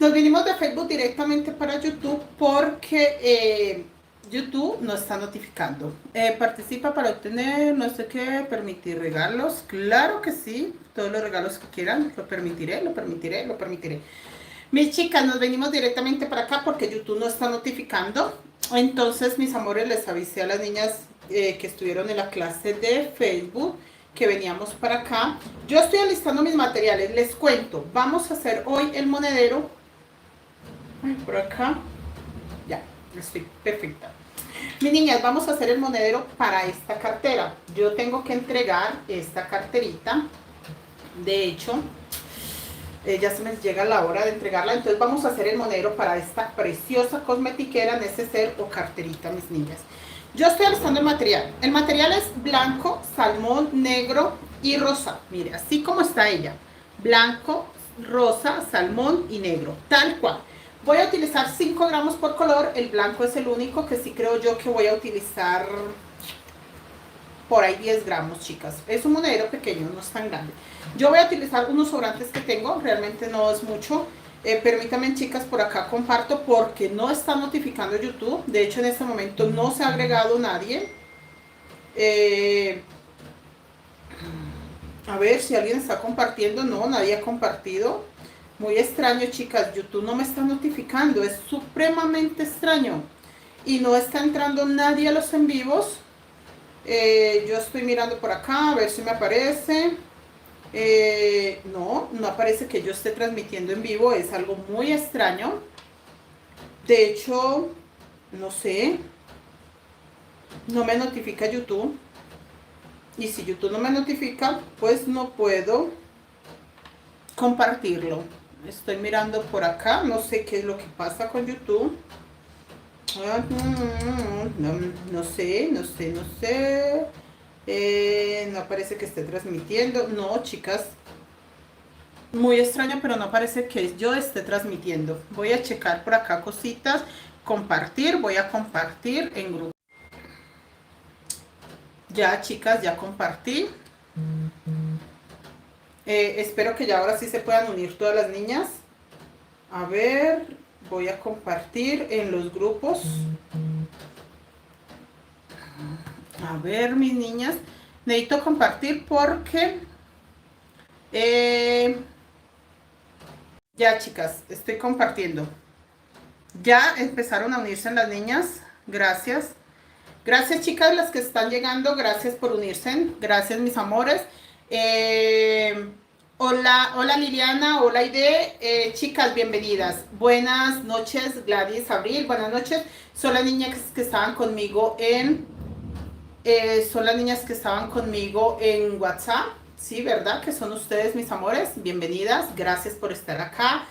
Nos vinimos de Facebook directamente para YouTube porque YouTube nos está notificando. Participa para obtener, no sé qué, permitir regalos. Claro que sí, todos los regalos que quieran, lo permitiré, lo permitiré, lo permitiré. Mis chicas, nos venimos directamente para acá porque YouTube no está notificando. Entonces, mis amores, les avisé a las niñas que estuvieron en la clase de Facebook que veníamos para acá. Yo estoy alistando mis materiales, les cuento. Vamos a hacer hoy el monedero. Ay, por acá. Ya, estoy perfecta. Mis niñas, vamos a hacer el monedero para esta cartera. Yo tengo que entregar esta carterita. De hecho, ya se me llega la hora de entregarla, entonces vamos a hacer el monedero para esta preciosa cosmetiquera, neceser o carterita, mis niñas. Yo estoy alistando el material es blanco, salmón, negro y rosa, mire, así como está ella, blanco, rosa, salmón y negro, tal cual. Voy a utilizar 5 gramos por color, el blanco es el único que sí creo yo que voy a utilizar por ahí 10 gramos, chicas. Es un monedero pequeño, no es tan grande. Yo voy a utilizar unos sobrantes que tengo, realmente no es mucho. Permítanme, chicas, por acá comparto porque no está notificando YouTube. De hecho, en este momento no se ha agregado nadie. A ver si alguien está compartiendo. No, nadie ha compartido. Muy extraño, chicas. YouTube no me está notificando. Es supremamente extraño. Y no está entrando nadie a los en vivos. Yo estoy mirando por acá a ver si me aparece. No aparece que yo esté transmitiendo en vivo. Es algo muy extraño. De hecho, no sé, no me notifica YouTube. Y si YouTube no me notifica, pues no puedo compartirlo. Estoy mirando por acá, no sé qué es lo que pasa con YouTube. No sé. No aparece que esté transmitiendo. No, chicas. Muy extraño, pero no parece que yo esté transmitiendo. Voy a checar por acá cositas. Compartir. Voy a compartir en grupo. Ya, chicas, ya compartí. Espero que ya ahora sí se puedan unir todas las niñas. A ver, voy a compartir en los grupos. A ver, mis niñas, necesito compartir porque ya, chicas, estoy compartiendo. Ya empezaron a unirse las niñas. Gracias. Gracias, chicas, las que están llegando. Gracias por unirse. Gracias, mis amores. Hola Liliana, hola Aide. Chicas, bienvenidas. Buenas noches, Gladys, Abril. Buenas noches. Son las niñas que estaban conmigo en WhatsApp, sí, ¿verdad? Que son ustedes, mis amores, bienvenidas, gracias por estar acá.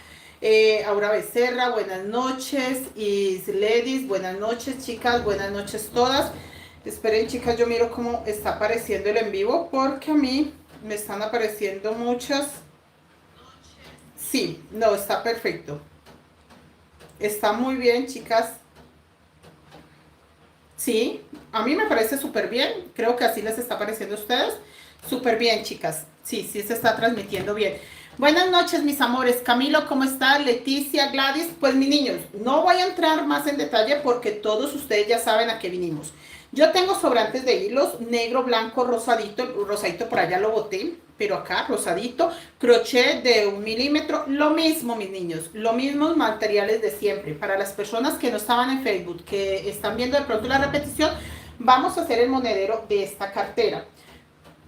Aura Becerra, buenas noches. Isledis, buenas noches, chicas, buenas noches todas. Esperen, chicas, yo miro cómo está apareciendo el en vivo, porque a mí me están apareciendo muchas. Sí, no, está perfecto. Está muy bien, chicas. Sí, a mí me parece súper bien. Creo que así les está pareciendo a ustedes. Súper bien, chicas. Sí, sí se está transmitiendo bien. Buenas noches, mis amores. Camilo, ¿cómo está? Leticia, Gladys. Pues, mis niños, no voy a entrar más en detalle porque todos ustedes ya saben a qué vinimos. Yo tengo sobrantes de hilos, negro, blanco, rosadito. Rosadito por allá lo boté, pero acá, rosadito. Crochet de 1 milímetro. Lo mismo, mis niños. Los mismos materiales de siempre. Para las personas que no estaban en Facebook, que están viendo de pronto la repetición, vamos a hacer el monedero de esta cartera.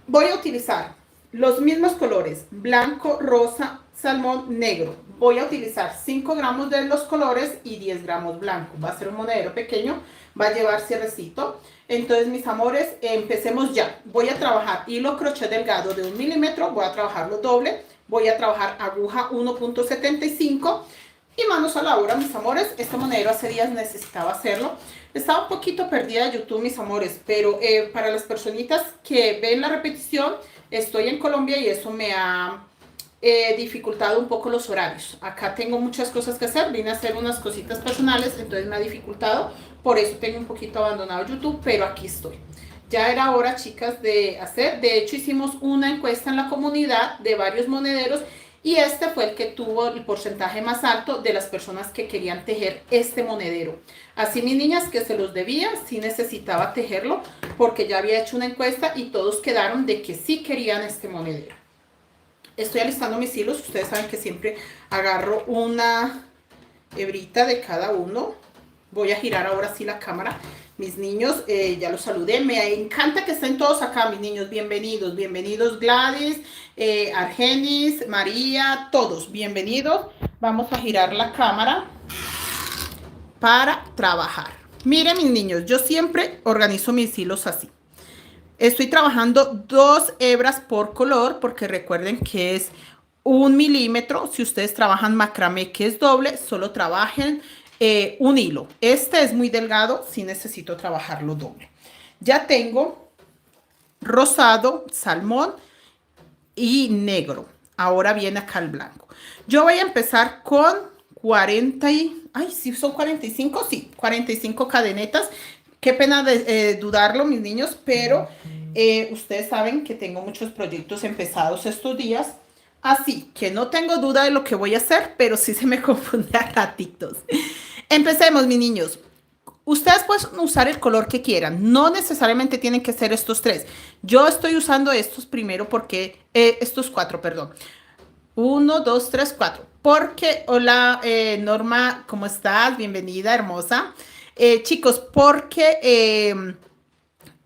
Voy a utilizar los mismos colores, blanco, rosa, salmón, negro. Voy a utilizar 5 gramos de los colores y 10 gramos blanco. Va a ser un monedero pequeño, va a llevar cierrecito. Entonces, mis amores, empecemos ya. Voy a trabajar hilo crochet delgado de 1 milímetro, voy a trabajarlo doble, voy a trabajar aguja 1.75 y manos a la obra, mis amores. Este monedero hace días necesitaba hacerlo. Estaba un poquito perdida de YouTube, mis amores, pero para las personitas que ven la repetición, estoy en Colombia y eso me ha dificultado un poco los horarios. Acá tengo muchas cosas que hacer, vine a hacer unas cositas personales, entonces me ha dificultado, por eso tengo un poquito abandonado YouTube, pero aquí estoy. Ya era hora, chicas, de hacer. De hecho, hicimos una encuesta en la comunidad de varios monederos Y este fue el que tuvo el porcentaje más alto de las personas que querían tejer este monedero. Así, mis niñas, que se los debía, sí necesitaba tejerlo, porque ya había hecho una encuesta y todos quedaron de que sí querían este monedero. Estoy alistando mis hilos. Ustedes saben que siempre agarro una hebrita de cada uno. Voy a girar ahora sí la cámara. Mis niños, ya los saludé. Me encanta que estén todos acá, mis niños. Bienvenidos, bienvenidos Gladys, Argenis, María, todos bienvenidos. Vamos a girar la cámara para trabajar. Miren, mis niños, yo siempre organizo mis hilos así. Estoy trabajando 2 hebras por color, porque recuerden que es 1 milímetro. Si ustedes trabajan macramé, que es doble, solo trabajen un hilo. Este es muy delgado, sí necesito trabajarlo doble. Ya tengo rosado, salmón y negro. Ahora viene acá el blanco. Yo voy a empezar con 40 y... Ay, sí, son 45, sí, 45 cadenetas. Qué pena de dudarlo, mis niños, pero ustedes saben que tengo muchos proyectos empezados estos días. Así que no tengo duda de lo que voy a hacer, pero sí se me confunde a ratitos. Empecemos, mis niños. Ustedes pueden usar el color que quieran. No necesariamente tienen que ser estos 3. Yo estoy usando estos primero porque... estos 4, perdón. 1, 2, 3, 4. Porque, hola Norma, ¿cómo estás? Bienvenida, hermosa. Chicos, porque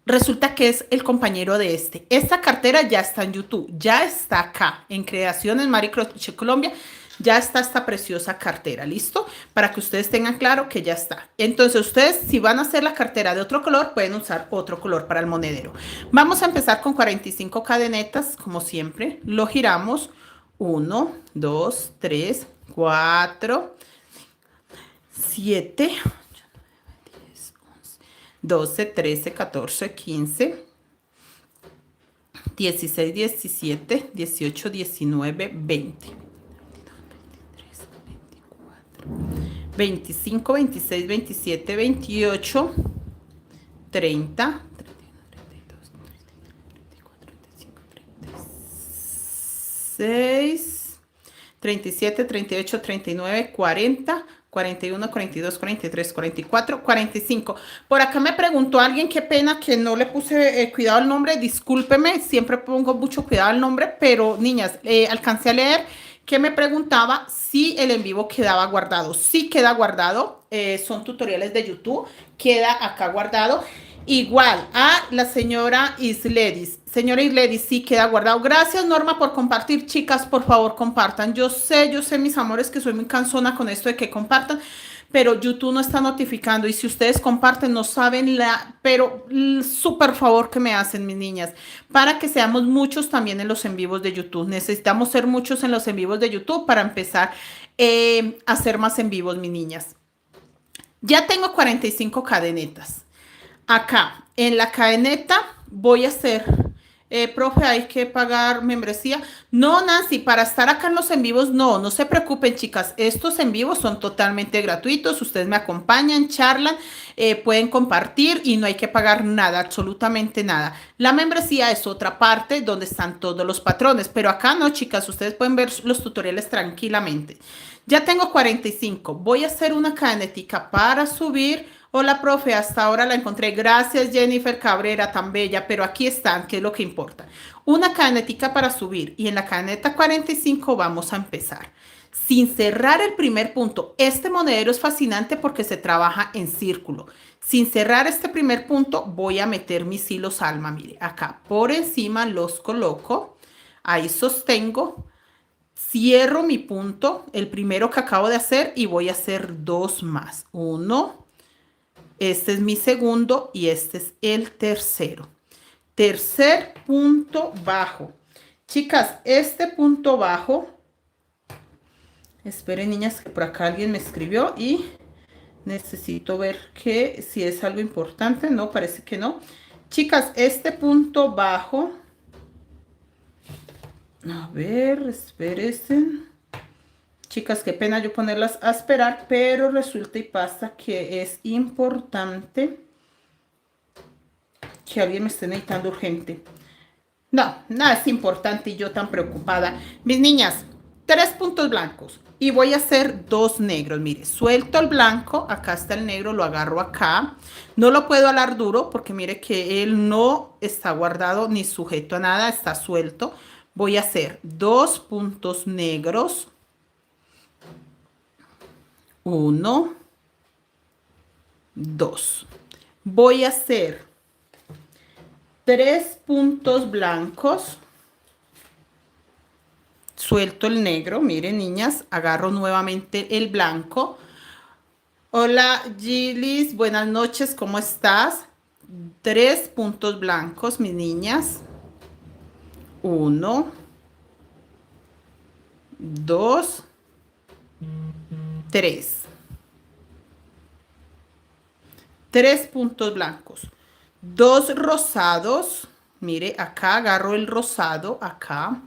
resulta que es el compañero de este. Esta cartera ya está en YouTube, ya está acá en Creaciones Marie Crochet Colombia. Ya está esta preciosa cartera, ¿listo? Para que ustedes tengan claro que ya está. Entonces, ustedes, si van a hacer la cartera de otro color, pueden usar otro color para el monedero. Vamos a empezar con 45 cadenetas, como siempre. Lo giramos. 1, 2, 3, 4, 7, 8, 9, 10, 11, 12, 13, 14, 15, 16, 17, 18, 19, 20. 25, 26, 27, 28, 30, 31, 32, 33, 34, 35, 36, 37, 38, 39, 40, 41, 42, 43, 44, 45. Por acá me preguntó alguien, qué pena que no le puse cuidado al nombre, discúlpeme, siempre pongo mucho cuidado al nombre, pero niñas, alcancé a leer que me preguntaba si el en vivo quedaba guardado. Sí queda guardado, son tutoriales de YouTube, queda acá guardado. Igual a la señora Isledis. Señora Isledis, sí queda guardado. Gracias, Norma, por compartir. Chicas, por favor, compartan. Yo sé, mis amores, que soy muy cansona con esto de que compartan, pero YouTube no está notificando. Y si ustedes comparten, no saben pero el súper favor que me hacen, mis niñas, para que seamos muchos también en los en vivos de YouTube. Necesitamos ser muchos en los en vivos de YouTube para empezar a hacer más en vivos, mis niñas. Ya tengo 45 cadenetas. Acá, en la cadeneta, voy a hacer, profe, hay que pagar membresía. No, Nancy, para estar acá en los en vivos, no se preocupen, chicas. Estos en vivos son totalmente gratuitos. Ustedes me acompañan, charlan, pueden compartir y no hay que pagar nada, absolutamente nada. La membresía es otra parte donde están todos los patrones, pero acá no, chicas, ustedes pueden ver los tutoriales tranquilamente. Ya tengo 45. Voy a hacer una cadenetica para subir. Hola, profe, hasta ahora la encontré. Gracias, Jennifer Cabrera, tan bella, pero aquí están, que es lo que importa. Una cadenetica para subir y en la cadeneta 45 vamos a empezar. Sin cerrar el primer punto. Este monedero es fascinante porque se trabaja en círculo. Sin cerrar este primer punto, voy a meter mis hilos alma. Mire, acá por encima los coloco. Ahí sostengo. Cierro mi punto, el primero que acabo de hacer, y voy a hacer 2 más. 1. Este es mi segundo y este es el tercero. Tercer punto bajo. Chicas, este punto bajo, esperen, niñas, que por acá alguien me escribió y necesito ver que si es algo importante. No, parece que no. Chicas, este punto bajo, a ver, espérense. Chicas, qué pena yo ponerlas a esperar, pero resulta y pasa que es importante que alguien me esté necesitando urgente. No, nada es importante y yo tan preocupada. Mis niñas, 3 puntos blancos y voy a hacer 2 negros. Mire, suelto el blanco, acá está el negro, lo agarro acá. No lo puedo alar duro porque mire que él no está guardado ni sujeto a nada, está suelto. Voy a hacer 2 puntos negros. 1, 2. Voy a hacer 3 puntos blancos. Suelto el negro, miren niñas, agarro nuevamente el blanco. Hola Gilis, buenas noches, ¿cómo estás? 3 puntos blancos, mis niñas. 1, 2, 3. 3 puntos blancos. 2 rosados. Mire, acá agarro el rosado, acá.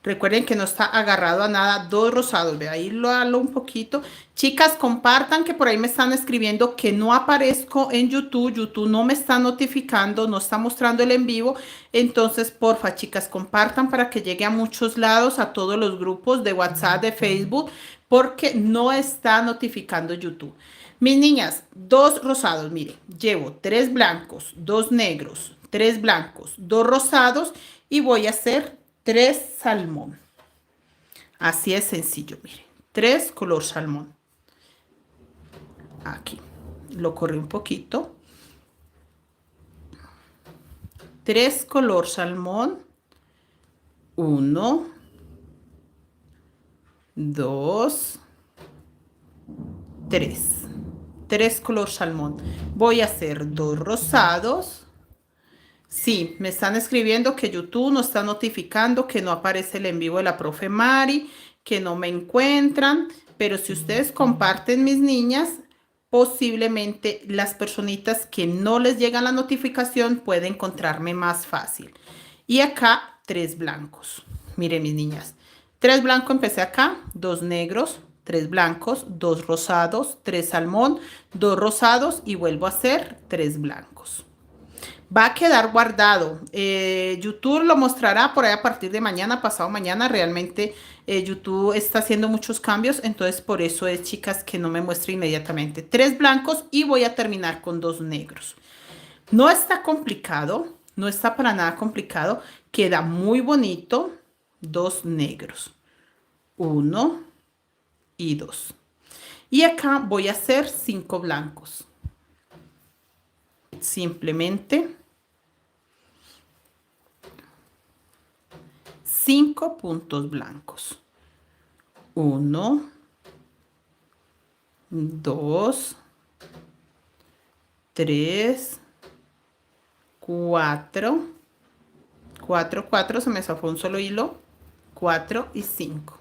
Recuerden que no está agarrado a nada, 2 rosados, ve ahí lo halo un poquito. Chicas, compartan, que por ahí me están escribiendo que no aparezco en YouTube, YouTube no me está notificando, no está mostrando el en vivo. Entonces, porfa, chicas, compartan para que llegue a muchos lados, a todos los grupos de WhatsApp, de Facebook, porque no está notificando YouTube. Mis niñas, 2 rosados, mire, llevo 3 blancos, 2 negros, 3 blancos, 2 rosados y voy a hacer 3 salmón. Así es sencillo, mire. 3 color salmón. Aquí. Lo corrí un poquito. 3 color salmón. 1, 2, 3. 3 color salmón. Voy a hacer 2 rosados. Sí, me están escribiendo que YouTube no está notificando, que no aparece el en vivo de la profe Mari, que no me encuentran, pero si ustedes comparten, mis niñas, posiblemente las personitas que no les llega la notificación pueden encontrarme más fácil. Y acá 3 blancos. Miren, mis niñas, 3 blancos empecé acá, 2 negros, 3 blancos, 2 rosados, 3 salmón, 2 rosados y vuelvo a hacer 3 blancos. Va a quedar guardado. YouTube lo mostrará por ahí a partir de mañana, pasado mañana. Realmente YouTube está haciendo muchos cambios. Entonces por eso es, chicas, que no me muestra inmediatamente. 3 blancos y voy a terminar con 2 negros. No está complicado. No está para nada complicado. Queda muy bonito. 2 negros. 1 y 2. Y acá voy a hacer 5 blancos. Simplemente 5 puntos blancos. 1, 2, 3, 4. 4, se me zafó un solo hilo. 4 y 5.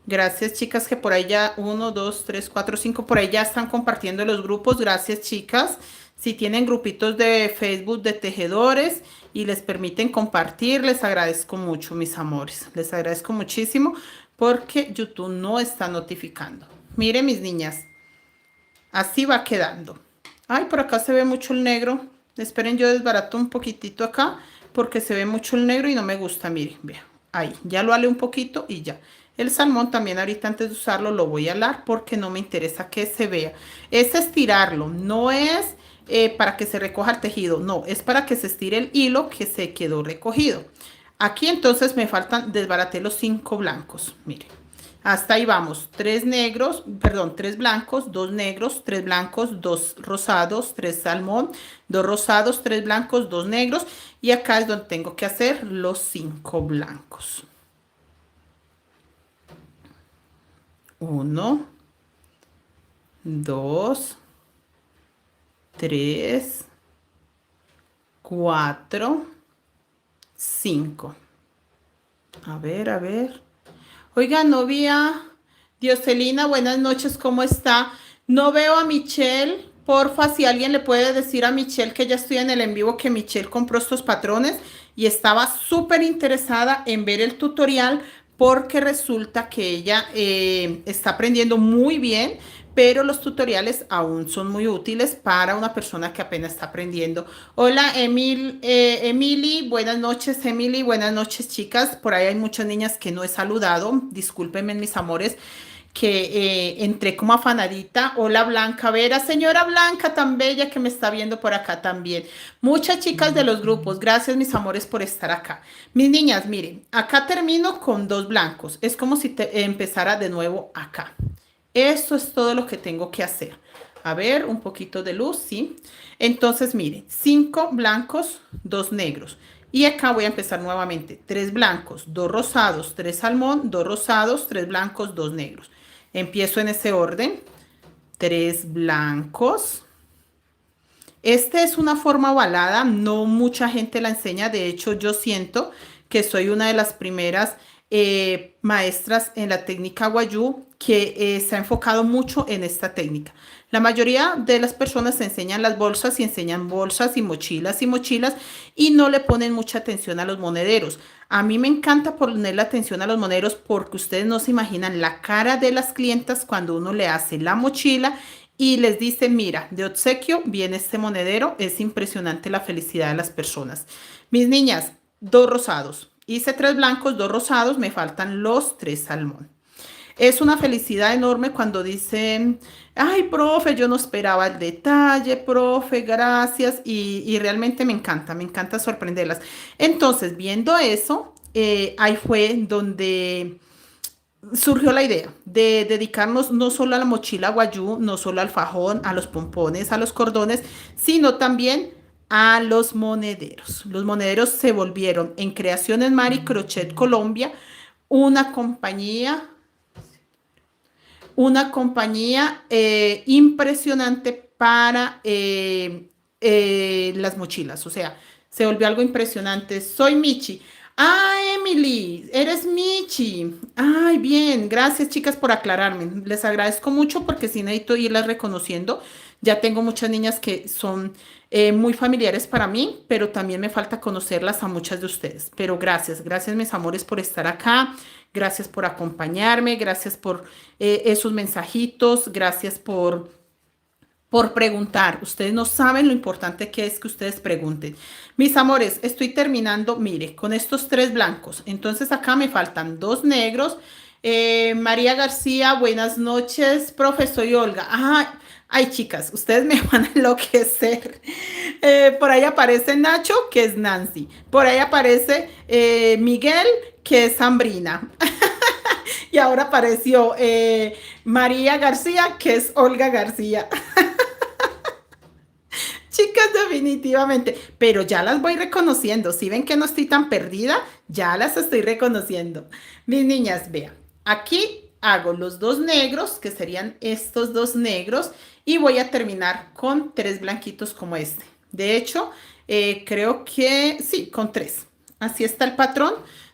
Gracias, chicas, que por ahí ya 1, 2, 3, 4, 5, por ahí ya están compartiendo los grupos. Gracias, chicas. Si tienen grupitos de Facebook de tejedores y les permiten compartir, les agradezco mucho, mis amores. Les agradezco muchísimo porque YouTube no está notificando. Miren, mis niñas, así va quedando. Ay, por acá se ve mucho el negro. Esperen, yo desbarato un poquitito acá porque se ve mucho el negro y no me gusta. Miren, vean, ahí, ya lo alé un poquito y ya. El salmón también ahorita antes de usarlo lo voy a alar porque no me interesa que se vea. Es estirarlo, no es para que se recoja el tejido, no, es para que se estire el hilo que se quedó recogido. Aquí entonces me faltan, desbaraté los 5 blancos, miren. Hasta ahí vamos, 3 negros, perdón, 3 blancos, 2 negros, 3 blancos, 2 rosados, 3 salmón, 2 rosados, 3 blancos, 2 negros. Y acá es donde tengo que hacer los 5 blancos. 1, 2, 3, 4, 5. A ver. Oiga, novia Dioselina, buenas noches, ¿cómo está? No veo a Michelle. Porfa, si alguien le puede decir a Michelle que ya estoy en el en vivo, que Michelle compró estos patrones y estaba súper interesada en ver el tutorial porque resulta que ella está aprendiendo muy bien, pero los tutoriales aún son muy útiles para una persona que apenas está aprendiendo. Hola, Emily, buenas noches, Emily, buenas noches, chicas. Por ahí hay muchas niñas que no he saludado, discúlpenme, mis amores, que entré como afanadita. Hola, Blanca Vera, señora Blanca, tan bella que me está viendo por acá también. Muchas chicas de los grupos, gracias, mis amores, por estar acá. Mis niñas, miren, acá termino con 2 blancos. Es como si empezara de nuevo acá. Esto es todo lo que tengo que hacer. A ver, un poquito de luz, ¿sí? Entonces, miren, 5 blancos, 2 negros. Y acá voy a empezar nuevamente. 3 blancos, 2 rosados, 3 salmón, 2 rosados, 3 blancos, 2 negros. Empiezo en ese orden. 3 blancos. Esta es una forma ovalada, no mucha gente la enseña. De hecho, yo siento que soy una de las primeras maestras en la técnica Wayuu que se ha enfocado mucho en esta técnica. La mayoría de las personas enseñan las bolsas y enseñan bolsas y mochilas y no le ponen mucha atención a los monederos. A mí me encanta poner la atención a los monederos porque ustedes no se imaginan la cara de las clientas cuando uno le hace la mochila y les dice, mira, de obsequio viene este monedero. Es impresionante la felicidad de las personas. Mis niñas, 2 rosados. Hice 3 blancos, 2 rosados, me faltan los 3 salmón. Es una felicidad enorme cuando dicen, ay, profe, yo no esperaba el detalle, profe, gracias. Y realmente me encanta sorprenderlas. Entonces, viendo eso, ahí fue donde surgió la idea de dedicarnos no solo a la mochila Wayuu, no solo al fajón, a los pompones, a los cordones, sino también a los monederos. Los monederos se volvieron en Creaciones Mari Crochet Colombia una compañía, impresionante para las mochilas. O sea, se volvió algo impresionante. Soy Michi. Ah, Emily, eres Michi. Ay, bien, gracias chicas por aclararme. Les agradezco mucho porque sí necesito irlas reconociendo. Ya tengo muchas niñas que son muy familiares para mí, pero también me falta conocerlas a muchas de ustedes. Pero gracias mis amores por estar acá. Gracias por acompañarme, gracias por esos mensajitos, gracias por preguntar. Ustedes no saben lo importante que es que ustedes pregunten. Mis amores, estoy terminando, mire, con estos 3 blancos. Entonces acá me faltan 2 negros. María García, buenas noches. Profesor Olga. Ay, chicas, ustedes me van a enloquecer. Por ahí aparece Nacho, que es Nancy. Por ahí aparece Miguel, que es Sambrina. Y ahora apareció María García, que es Olga García. Chicas, definitivamente, pero ya las voy reconociendo. Si ven que no estoy tan perdida, ya las estoy reconociendo. Mis niñas, vean, aquí hago los 2 negros, que serían estos 2 negros, y voy a terminar con 3 blanquitos como este. De hecho, creo que sí, con 3. Así está el patrón.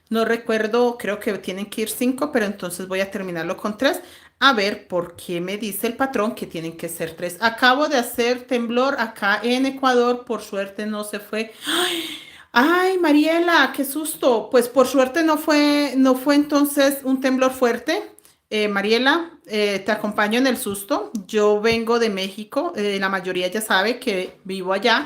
No recuerdo, creo que tienen que ir 5, pero entonces voy a terminarlo con 3. A ver, ¿por qué me dice el patrón que tienen que ser 3? Acabo de hacer temblor acá en Ecuador, por suerte no se fue. Ay, Mariela, qué susto. Pues por suerte no fue entonces un temblor fuerte. Mariela, te acompaño en el susto. Yo vengo de México, la mayoría ya sabe que vivo allá.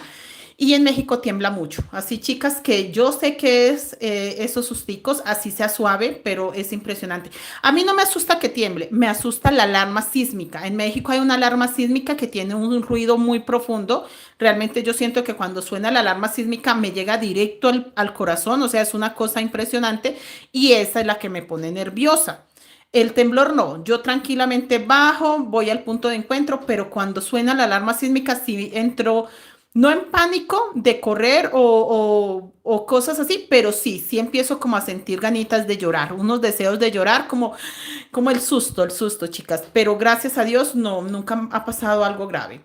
Y en México tiembla mucho. Así, chicas, que yo sé que es esos susticos, así sea suave, pero es impresionante. A mí no me asusta que tiemble, me asusta la alarma sísmica. En México hay una alarma sísmica que tiene un ruido muy profundo. Realmente yo siento que cuando suena la alarma sísmica me llega directo al corazón, o sea, es una cosa impresionante y esa es la que me pone nerviosa. El temblor no, yo tranquilamente bajo, voy al punto de encuentro, pero cuando suena la alarma sísmica sí entro, no en pánico de correr o cosas así, pero sí empiezo como a sentir ganitas de llorar, unos deseos de llorar, como el susto, chicas. Pero gracias a Dios, no, nunca ha pasado algo grave.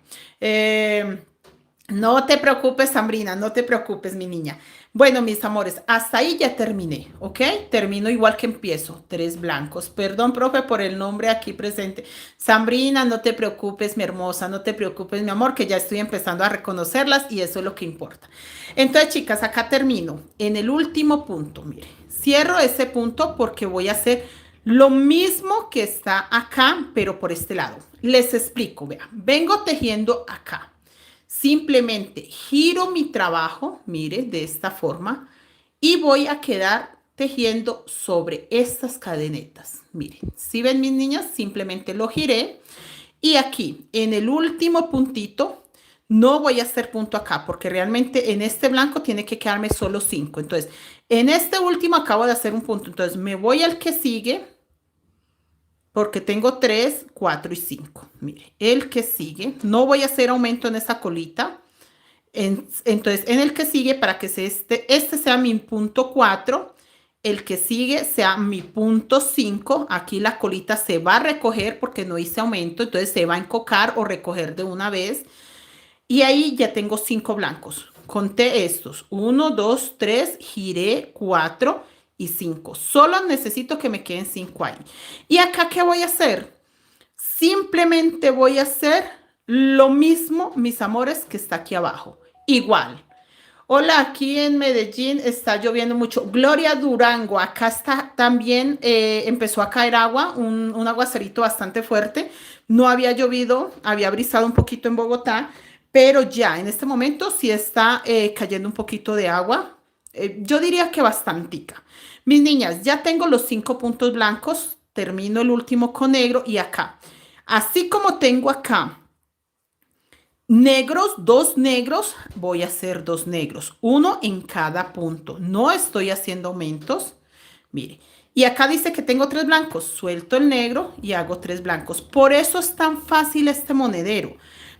No te preocupes, Sambrina, no te preocupes, mi niña. Bueno, mis amores, hasta ahí ya terminé, ¿ok? Termino igual que empiezo, 3 blancos. Perdón, profe, por el nombre aquí presente. Sambrina, no te preocupes, mi hermosa, no te preocupes, mi amor, que ya estoy empezando a reconocerlas y eso es lo que importa. Entonces, chicas, acá termino en el último punto, mire. Cierro ese punto porque voy a hacer Lo mismo que está acá, pero por este lado. Les explico, vean. Vengo tejiendo acá. Simplemente giro mi trabajo, mire, de esta forma. Y voy a quedar tejiendo sobre estas cadenetas. Miren, si ven mis niñas, simplemente lo giré. Y aquí, en el último puntito, no voy a hacer punto acá, porque realmente en este blanco tiene que quedarme solo 5. Entonces, en este último acabo de hacer un punto. Entonces, me voy al que sigue, porque tengo 3, 4 y 5. Mire, el que sigue, no voy a hacer aumento en esa colita. Entonces, en el que sigue, para que este sea mi punto 4, el que sigue sea mi punto 5. Aquí la colita se va a recoger porque no hice aumento, entonces se va a encocar o recoger de una vez. Y ahí ya tengo 5 blancos. Conté estos. 1, 2, 3, giré 4 y 5. Solo necesito que me queden 5 ahí. ¿Y acá qué voy a hacer? Simplemente voy a hacer lo mismo, mis amores, que está aquí abajo. Igual. Hola, aquí en Medellín está lloviendo mucho. Gloria Durango, acá está también, empezó a caer agua, un aguacerito bastante fuerte. No había llovido, había brisado un poquito en Bogotá, pero ya en este momento sí está cayendo un poquito de agua. Yo diría que bastantica. Mis niñas, ya tengo los 5 puntos blancos, termino el último con negro y acá. Así como tengo acá negros, 2 negros, voy a hacer 2 negros, uno en cada punto. No estoy haciendo aumentos. Mire, y acá dice que tengo 3 blancos. Suelto el negro y hago 3 blancos. Por eso es tan fácil este monedero.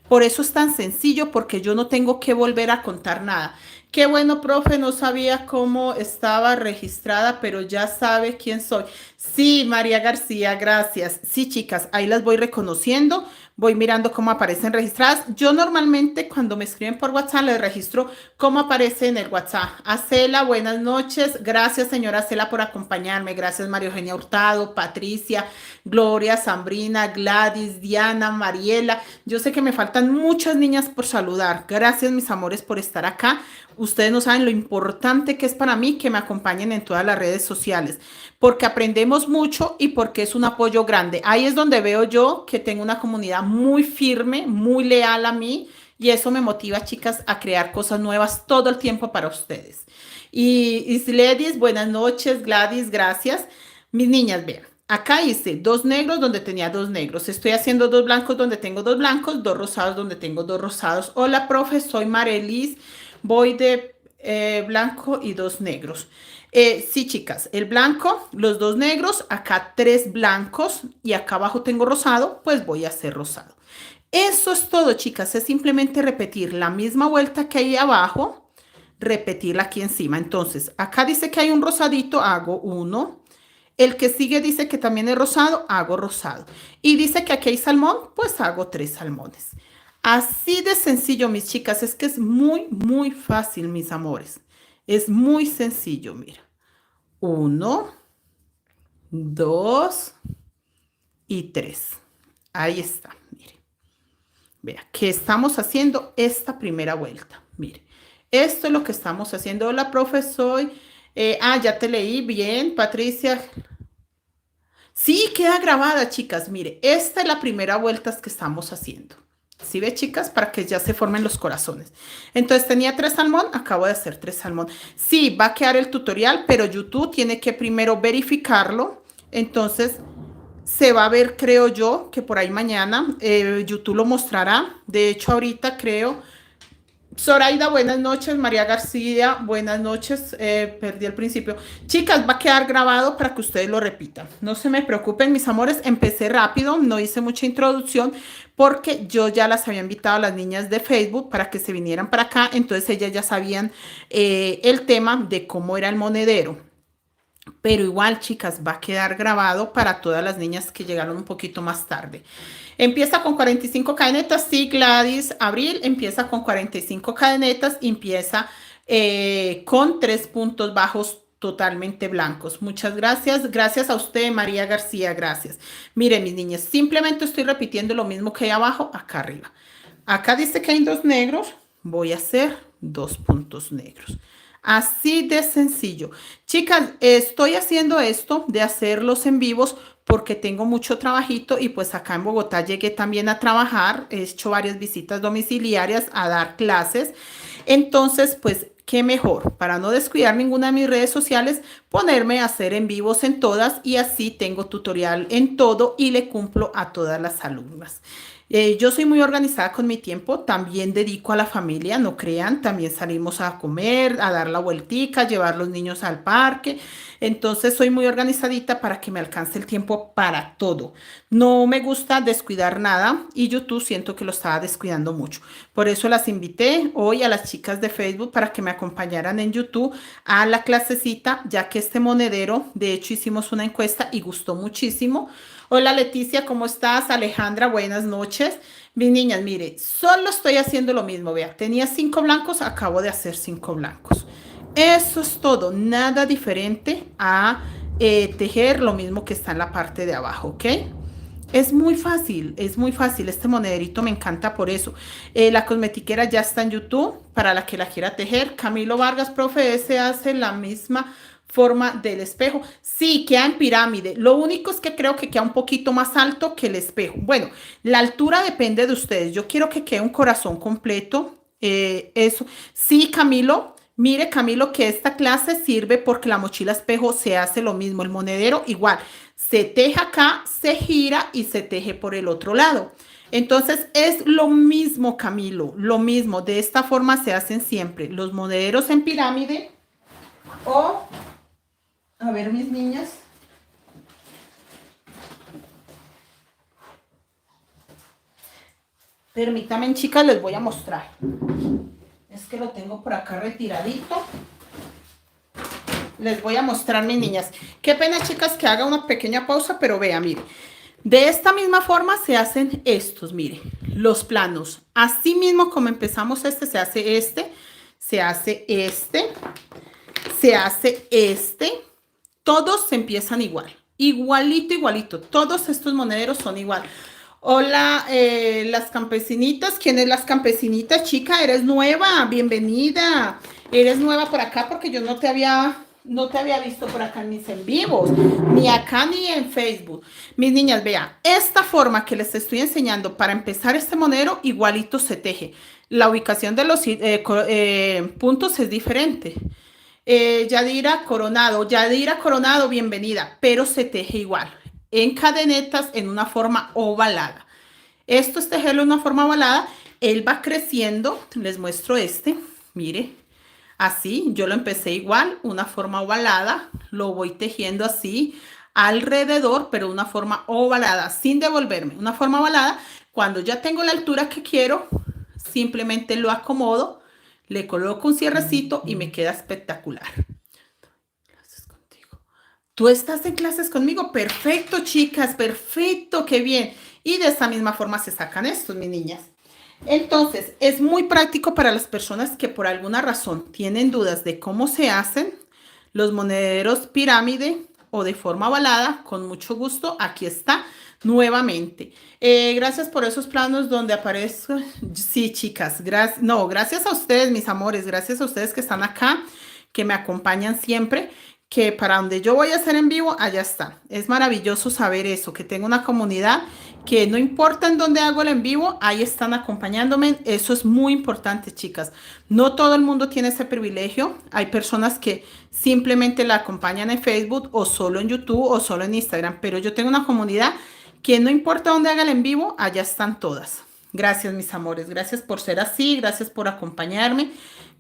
Por eso es tan sencillo, porque yo no tengo que volver a contar nada. Qué bueno, profe, no sabía cómo estaba registrada, pero ya sabe quién soy. Sí, María García, gracias. Sí, chicas, ahí las voy reconociendo, voy mirando cómo aparecen registradas. Yo normalmente cuando me escriben por WhatsApp les registro cómo aparece en el WhatsApp. Acela, buenas noches. Gracias, señora Acela, por acompañarme. Gracias, María Eugenia Hurtado, Patricia, Gloria, Sambrina, Gladys, Diana, Mariela. Yo sé que me faltan muchas niñas por saludar. Gracias, mis amores, por estar acá. Ustedes no saben lo importante que es para mí que me acompañen en todas las redes sociales, porque aprendemos mucho y porque es un apoyo grande. Ahí es donde veo yo que tengo una comunidad muy firme, muy leal a mí, y eso me motiva, chicas, a crear cosas nuevas todo el tiempo para ustedes. Y Isledis, buenas noches. Gladys, gracias. Mis niñas, vean. Acá hice 2 negros donde tenía 2 negros. Estoy haciendo 2 blancos donde tengo 2 blancos, 2 rosados donde tengo 2 rosados. Hola, profe, soy Marelis. Voy de blanco y 2 negros. Sí, chicas, el blanco, los 2 negros, acá 3 blancos y acá abajo tengo rosado, pues voy a hacer rosado. Eso es todo, chicas, es simplemente repetir la misma vuelta que hay abajo, repetirla aquí encima. Entonces, acá dice que hay un rosadito, hago 1. El que sigue dice que también es rosado, hago rosado. Y dice que aquí hay salmón, pues hago 3 salmones. Así de sencillo, mis chicas, es que es muy, muy fácil, mis amores. Es muy sencillo, mira. 1, 2 y 3. Ahí está, mire. Vea, que estamos haciendo esta primera vuelta. Mire, esto es lo que estamos haciendo. Hola, profesor. Ya te leí bien, Patricia. Sí, queda grabada, chicas. Mire, esta es la primera vuelta que estamos haciendo. ¿Sí ve, chicas? Para que ya se formen los corazones. Entonces tenía 3 salmón, acabo de hacer 3 salmón. Sí, va a quedar el tutorial, pero YouTube tiene que primero verificarlo. Entonces se va a ver, creo yo, que por ahí mañana YouTube lo mostrará. De hecho, ahorita creo. Zoraida, buenas noches. María García, buenas noches. Perdí el principio. Chicas, va a quedar grabado para que ustedes lo repitan. No se me preocupen, mis amores. Empecé rápido, no hice mucha introducción porque yo ya las había invitado a las niñas de Facebook para que se vinieran para acá. Entonces ellas ya sabían el tema de cómo era el monedero. Pero igual, chicas, va a quedar grabado para todas las niñas que llegaron un poquito más tarde. Empieza con 45 cadenetas. Sí, Gladys, Abril, empieza con 45 cadenetas. Empieza con 3 puntos bajos totalmente blancos. Muchas gracias. Gracias a usted, María García, gracias. Miren, mis niñas, simplemente estoy repitiendo lo mismo que hay abajo, acá arriba. Acá dice que hay 2 negros. Voy a hacer 2 puntos negros. Así de sencillo. Chicas, estoy haciendo esto de hacer los en vivos porque tengo mucho trabajito y pues acá en Bogotá llegué también a trabajar. He hecho varias visitas domiciliarias a dar clases. Entonces, pues, qué mejor para no descuidar ninguna de mis redes sociales, ponerme a hacer en vivos en todas y así tengo tutorial en todo y le cumplo a todas las alumnas. Yo soy muy organizada con mi tiempo, también dedico a la familia, no crean, también salimos a comer, a dar la vueltica, llevar los niños al parque, entonces soy muy organizadita para que me alcance el tiempo para todo. No me gusta descuidar nada y YouTube siento que lo estaba descuidando mucho. Por eso las invité hoy a las chicas de Facebook para que me acompañaran en YouTube a la clasecita, ya que este monedero, de hecho hicimos una encuesta y gustó muchísimo. Hola Leticia, ¿cómo estás? Alejandra, buenas noches. Mis niñas, mire, solo estoy haciendo lo mismo, vea, tenía 5 blancos, acabo de hacer 5 blancos. Eso es todo, nada diferente a tejer lo mismo que está en la parte de abajo, ¿ok? Es muy fácil, es muy fácil. Este monederito me encanta por eso. La cosmetiquera ya está en YouTube para la que la quiera tejer. Camilo Vargas, profe, ese hace la misma forma del espejo. Sí, queda en pirámide. Lo único es que creo que queda un poquito más alto que el espejo. Bueno, la altura depende de ustedes. Yo quiero que quede un corazón completo. Eso. Sí, Camilo. Mire, Camilo, que esta clase sirve porque la mochila espejo se hace lo mismo. El monedero igual. Se teje acá, se gira y se teje por el otro lado. Entonces es lo mismo, Camilo, lo mismo. De esta forma se hacen siempre los monederos en pirámide o, a ver, mis niñas. Permítanme, chicas, les voy a mostrar. Es que lo tengo por acá retiradito. Les voy a mostrar, mis niñas. Qué pena, chicas, que haga una pequeña pausa, pero vea, mire. De esta misma forma se hacen estos, mire, los planos. Así mismo como empezamos este, se hace este, se hace este, se hace este. Todos se empiezan igual, igualito, igualito. Todos estos monederos son igual. Hola, las campesinitas. ¿Quién es las campesinitas, chica? Eres nueva, bienvenida. Eres nueva por acá porque yo no te había visto por acá en mis en vivos, ni acá ni en Facebook. Mis niñas, vean, esta forma que les estoy enseñando para empezar este monedero, igualito se teje. La ubicación de los puntos es diferente. Yadira Coronado, bienvenida, pero se teje igual, en cadenetas, en una forma ovalada. Esto es tejerlo en una forma ovalada, él va creciendo, les muestro este, mire, así, yo lo empecé igual, una forma ovalada, lo voy tejiendo así, alrededor, pero una forma ovalada, sin devolverme, una forma ovalada. Cuando ya tengo la altura que quiero, simplemente lo acomodo, le coloco un cierrecito y me queda espectacular. Clases contigo. ¿Tú estás en clases conmigo? Perfecto, chicas, perfecto, qué bien. Y de esta misma forma se sacan estos, mis niñas. Entonces, es muy práctico para las personas que por alguna razón tienen dudas de cómo se hacen los monederos pirámide o de forma ovalada. Con mucho gusto, aquí está nuevamente. Gracias por esos planos donde aparezco. Sí, chicas, gracias a ustedes, mis amores, gracias a ustedes que están acá, que me acompañan siempre, que para donde yo voy a hacer en vivo, allá está. Es maravilloso saber eso, que tengo una comunidad que no importa en dónde hago el en vivo, ahí están acompañándome. Eso es muy importante, chicas. No todo el mundo tiene ese privilegio. Hay personas que simplemente la acompañan en Facebook o solo en YouTube o solo en Instagram, pero yo tengo una comunidad que no importa dónde haga el en vivo, allá están todas. Gracias, mis amores. Gracias por ser así. Gracias por acompañarme.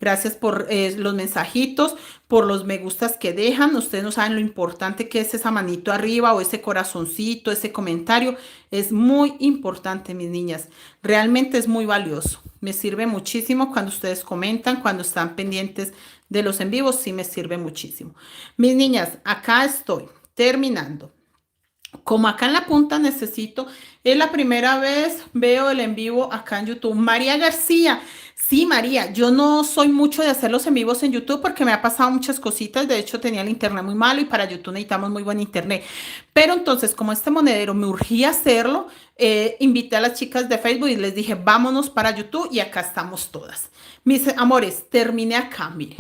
Gracias por los mensajitos, por los me gustas que dejan. Ustedes no saben lo importante que es esa manito arriba o ese corazoncito, ese comentario. Es muy importante, mis niñas. Realmente es muy valioso. Me sirve muchísimo cuando ustedes comentan, cuando están pendientes de los en vivos. Sí me sirve muchísimo. Mis niñas, acá estoy terminando. Como acá en la punta necesito, es la primera vez veo el en vivo acá en YouTube. María García, sí, María, yo no soy mucho de hacer los en vivos en YouTube porque me ha pasado muchas cositas. De hecho, tenía el internet muy malo y para YouTube necesitamos muy buen internet. Pero entonces, como este monedero me urgía hacerlo, invité a las chicas de Facebook y les dije, vámonos para YouTube y acá estamos todas. Mis amores, terminé acá, mire.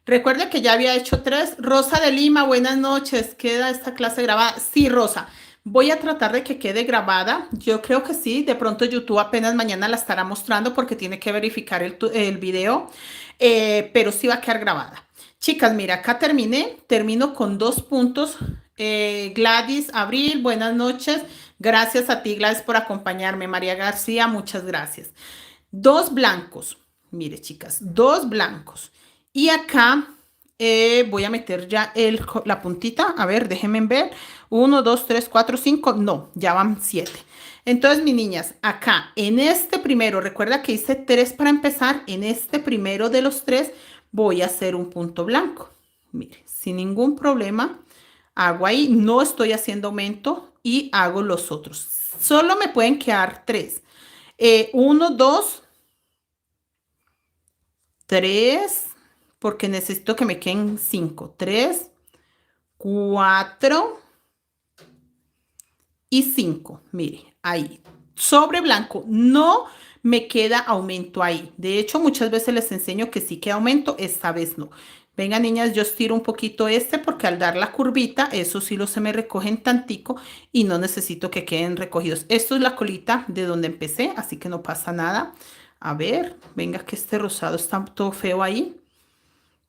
Recuerda que ya había hecho 3. Rosa de Lima, buenas noches. ¿Queda esta clase grabada? Sí, Rosa. Voy a tratar de que quede grabada. Yo creo que sí. De pronto YouTube apenas mañana la estará mostrando porque tiene que verificar el video. Pero sí va a quedar grabada. Chicas, mira, acá terminé. Termino con 2 puntos. Gladys, Abril, buenas noches. Gracias a ti, Gladys, por acompañarme. María García, muchas gracias. 2 blancos. Mire, chicas, 2 blancos. Y acá voy a meter ya la puntita. A ver, déjenme ver. 1, 2, 3, 4, 5. No, ya van 7. Entonces, mis niñas, acá en este primero, recuerda que hice 3 para empezar. En este primero de los 3 voy a hacer un punto blanco. Mire, sin ningún problema. Hago ahí, no estoy haciendo aumento y hago los otros. Solo me pueden quedar 3. 1, 2, 3, porque necesito que me queden 5. 3, 4 y 5. Mire, ahí. Sobre blanco, no me queda aumento ahí. De hecho, muchas veces les enseño que sí queda aumento, esta vez no. Venga, niñas, yo estiro un poquito porque al dar la curvita, esos hilos se me recogen tantico y no necesito que queden recogidos. Esto es la colita de donde empecé, así que no pasa nada. A ver, venga que este rosado está todo feo ahí.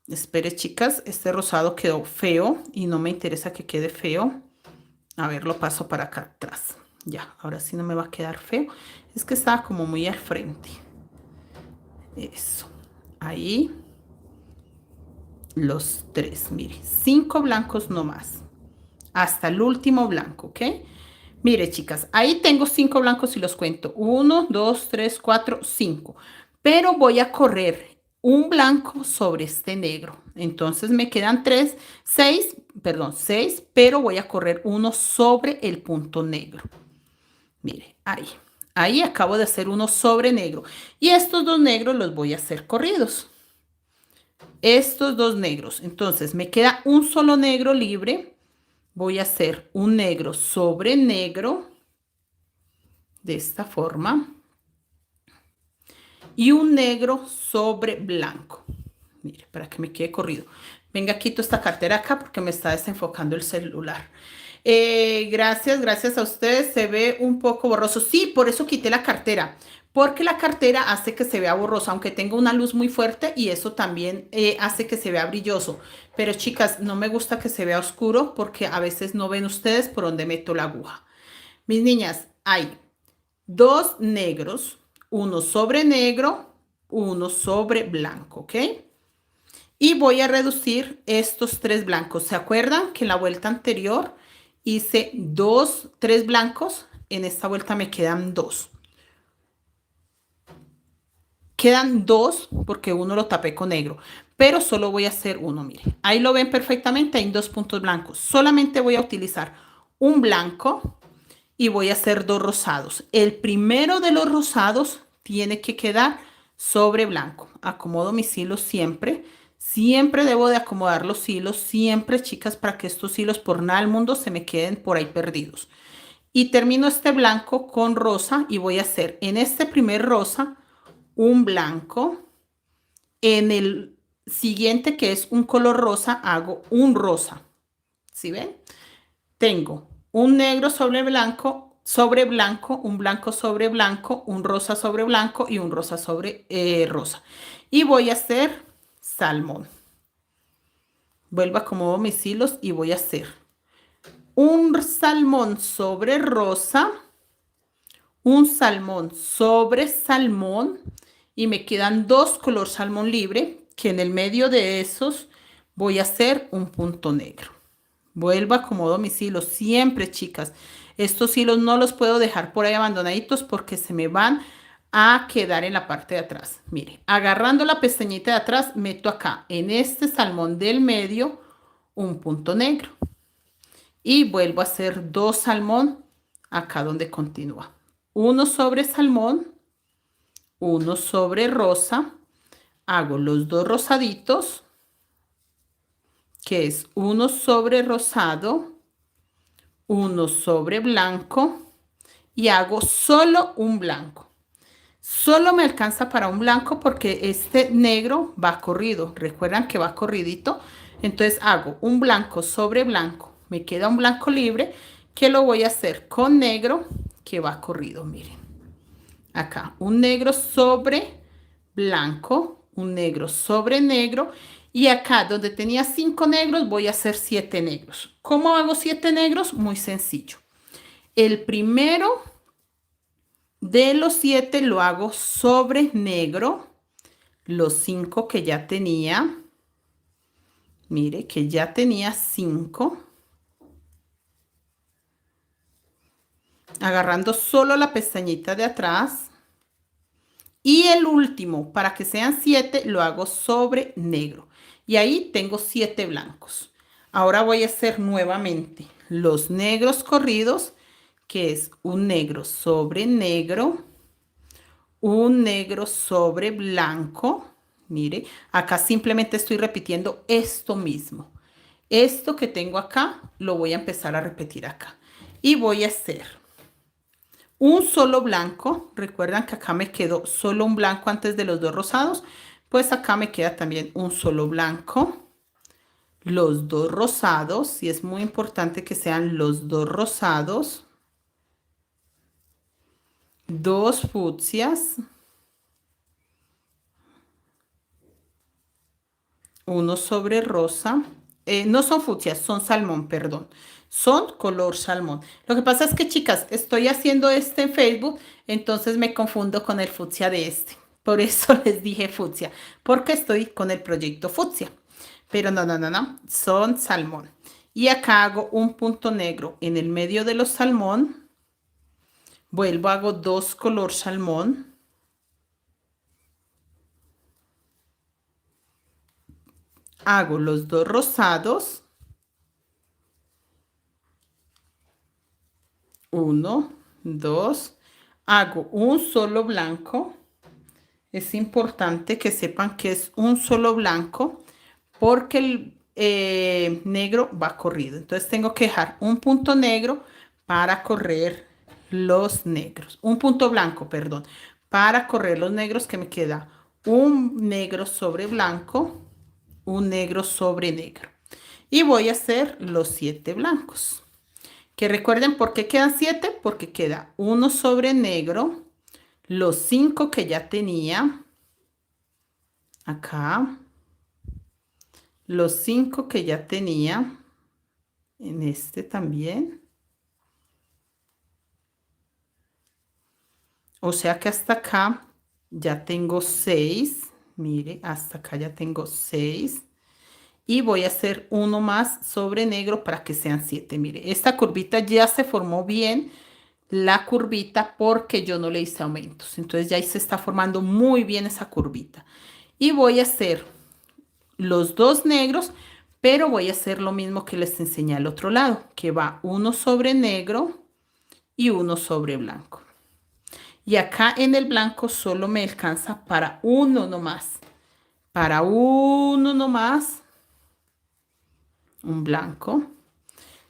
Espere, chicas, este rosado quedó feo y no me interesa que quede feo. A ver, lo paso para acá atrás. Ya, ahora sí no me va a quedar feo. Es que estaba como muy al frente. Eso. Ahí. Los 3, mire. 5 blancos nomás. Hasta el último blanco, ¿ok? Mire, chicas, ahí tengo 5 blancos y los cuento. 1, 2, 3, 4, 5. Pero voy a correr un blanco sobre este negro. Entonces me quedan 6, pero voy a correr uno sobre el punto negro. Mire, ahí. Ahí acabo de hacer uno sobre negro. Y estos 2 negros los voy a hacer corridos. Estos 2 negros. Entonces me queda un solo negro libre. Voy a hacer un negro sobre negro. De esta forma. Y un negro sobre blanco. Mire, para que me quede corrido. Venga, quito esta cartera acá porque me está desenfocando el celular. Gracias a ustedes. Se ve un poco borroso. Sí, por eso quité la cartera. Porque la cartera hace que se vea borroso, aunque tenga una luz muy fuerte y eso también hace que se vea brilloso. Pero chicas, no me gusta que se vea oscuro porque a veces no ven ustedes por dónde meto la aguja. Mis niñas, hay 2 negros, uno sobre negro, uno sobre blanco, ¿ok? Y voy a reducir estos 3 blancos. ¿Se acuerdan que en la vuelta anterior hice 3 blancos? En esta vuelta me quedan 2. Quedan 2 porque uno lo tapé con negro, pero solo voy a hacer uno, mire. Ahí lo ven perfectamente, hay 2 puntos blancos. Solamente voy a utilizar un blanco y voy a hacer 2 rosados. El primero de los rosados tiene que quedar sobre blanco. Acomodo mis hilos siempre. Siempre debo de acomodar los hilos, siempre, chicas, para que estos hilos por nada del mundo se me queden por ahí perdidos. Y termino este blanco con rosa y voy a hacer en este primer rosa un blanco. En el siguiente, que es un color rosa, hago un rosa. ¿Sí ven? Tengo un negro sobre blanco, un blanco sobre blanco, un rosa sobre blanco y un rosa sobre rosa. Y voy a hacer salmón. Vuelvo a acomodar mis hilos y voy a hacer un salmón sobre rosa, un salmón sobre salmón y me quedan 2 color salmón libre, que en el medio de esos voy a hacer un punto negro. Vuelvo a acomodar mis hilos siempre, chicas. Estos hilos no los puedo dejar por ahí abandonaditos porque se me van a quedar en la parte de atrás. Mire, agarrando la pestañita de atrás, meto acá en este salmón del medio un punto negro. Y vuelvo a hacer 2 salmón acá donde continúa. Uno sobre salmón, uno sobre rosa. Hago los 2 rosaditos, que es uno sobre rosado, uno sobre blanco y hago solo un blanco. Solo me alcanza para un blanco porque este negro va corrido. Recuerdan que va corridito. Entonces hago un blanco sobre blanco. Me queda un blanco libre que lo voy a hacer con negro que va corrido. Miren. Acá un negro sobre blanco. Un negro sobre negro. Y acá donde tenía 5 negros voy a hacer 7 negros. ¿Cómo hago 7 negros? Muy sencillo. El primero de los 7 lo hago sobre negro, los 5 que ya tenía, mire que ya tenía 5, agarrando solo la pestañita de atrás, y el último, para que sean 7, lo hago sobre negro, y ahí tengo 7 blancos. Ahora voy a hacer nuevamente los negros corridos, que es un negro sobre negro, un negro sobre blanco. Mire, acá simplemente estoy repitiendo esto mismo. Esto que tengo acá, lo voy a empezar a repetir acá. Y voy a hacer un solo blanco. Recuerdan que acá me quedó solo un blanco antes de los dos rosados. Pues acá me queda también un solo blanco. Los dos rosados, y es muy importante que sean los dos rosados. Dos fucsias. Uno sobre rosa. No son fucsias, son salmón, perdón. Son color salmón. Lo que pasa es que, chicas, estoy haciendo este en Facebook, entonces me confundo con el fucsia de este. Por eso les dije fucsia, porque estoy con el proyecto fucsia. Pero no, no, no, no, son salmón. Y acá hago un punto negro en el medio de los salmón. Vuelvo, hago dos color salmón. Hago los dos rosados. Uno, dos. Hago un solo blanco. Es importante que sepan que es un solo blanco porque el negro va corrido. Entonces tengo que dejar un punto negro para correr los negros. Un punto blanco, perdón. Para correr los negros, que me queda un negro sobre blanco, un negro sobre negro. Y voy a hacer los 7 blancos. Que recuerden por qué quedan 7, porque queda uno sobre negro, los 5 que ya tenía, acá, los 5 que ya tenía, en este también. O sea que hasta acá ya tengo 6, mire, hasta acá ya tengo 6. Y voy a hacer uno más sobre negro para que sean 7. Mire, esta curvita ya se formó bien, la curvita, porque yo no le hice aumentos. Entonces ya ahí se está formando muy bien esa curvita. Y voy a hacer los dos negros, pero voy a hacer lo mismo que les enseñé al otro lado, que va uno sobre negro y uno sobre blanco. Y acá en el blanco solo me alcanza para uno nomás. Para uno nomás. Un blanco.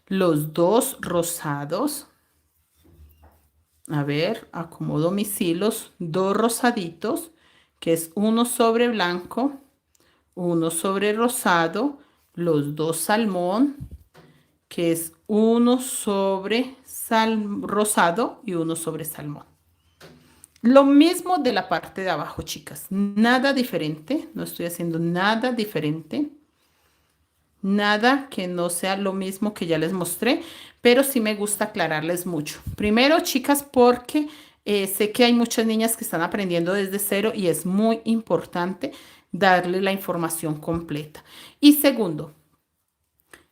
Los dos rosados. A ver, acomodo mis hilos. Dos rosaditos, que es uno sobre blanco, uno sobre rosado, los dos salmón, que es uno sobre rosado y uno sobre salmón. Lo mismo de la parte de abajo, chicas. Nada diferente. No estoy haciendo nada diferente. Nada que no sea lo mismo que ya les mostré, pero sí me gusta aclararles mucho. Primero, chicas, porque sé que hay muchas niñas que están aprendiendo desde cero y es muy importante darle la información completa. Y segundo,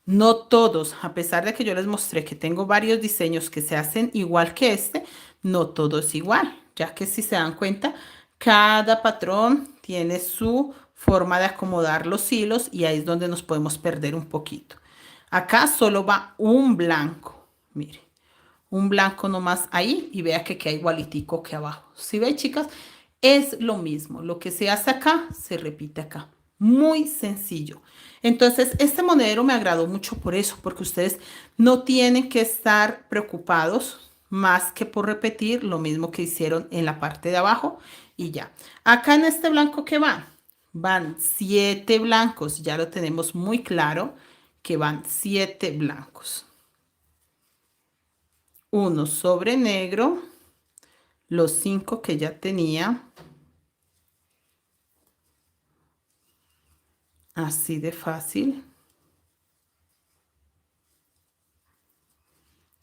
no todos, a pesar de que yo les mostré que tengo varios diseños que se hacen igual que este, no todo es igual, ya que si se dan cuenta, cada patrón tiene su forma de acomodar los hilos y ahí es donde nos podemos perder un poquito. Acá solo va un blanco, mire, un blanco nomás ahí y vea que queda igualitico que abajo. ¿Sí ve, chicas? Es lo mismo, lo que se hace acá, se repite acá. Muy sencillo. Entonces, este monedero me agradó mucho por eso, porque ustedes no tienen que estar preocupados más que por repetir lo mismo que hicieron en la parte de abajo y ya. Acá en este blanco que van 7 blancos, ya lo tenemos muy claro que van 7 blancos. Uno sobre negro, los 5 que ya tenía, así de fácil.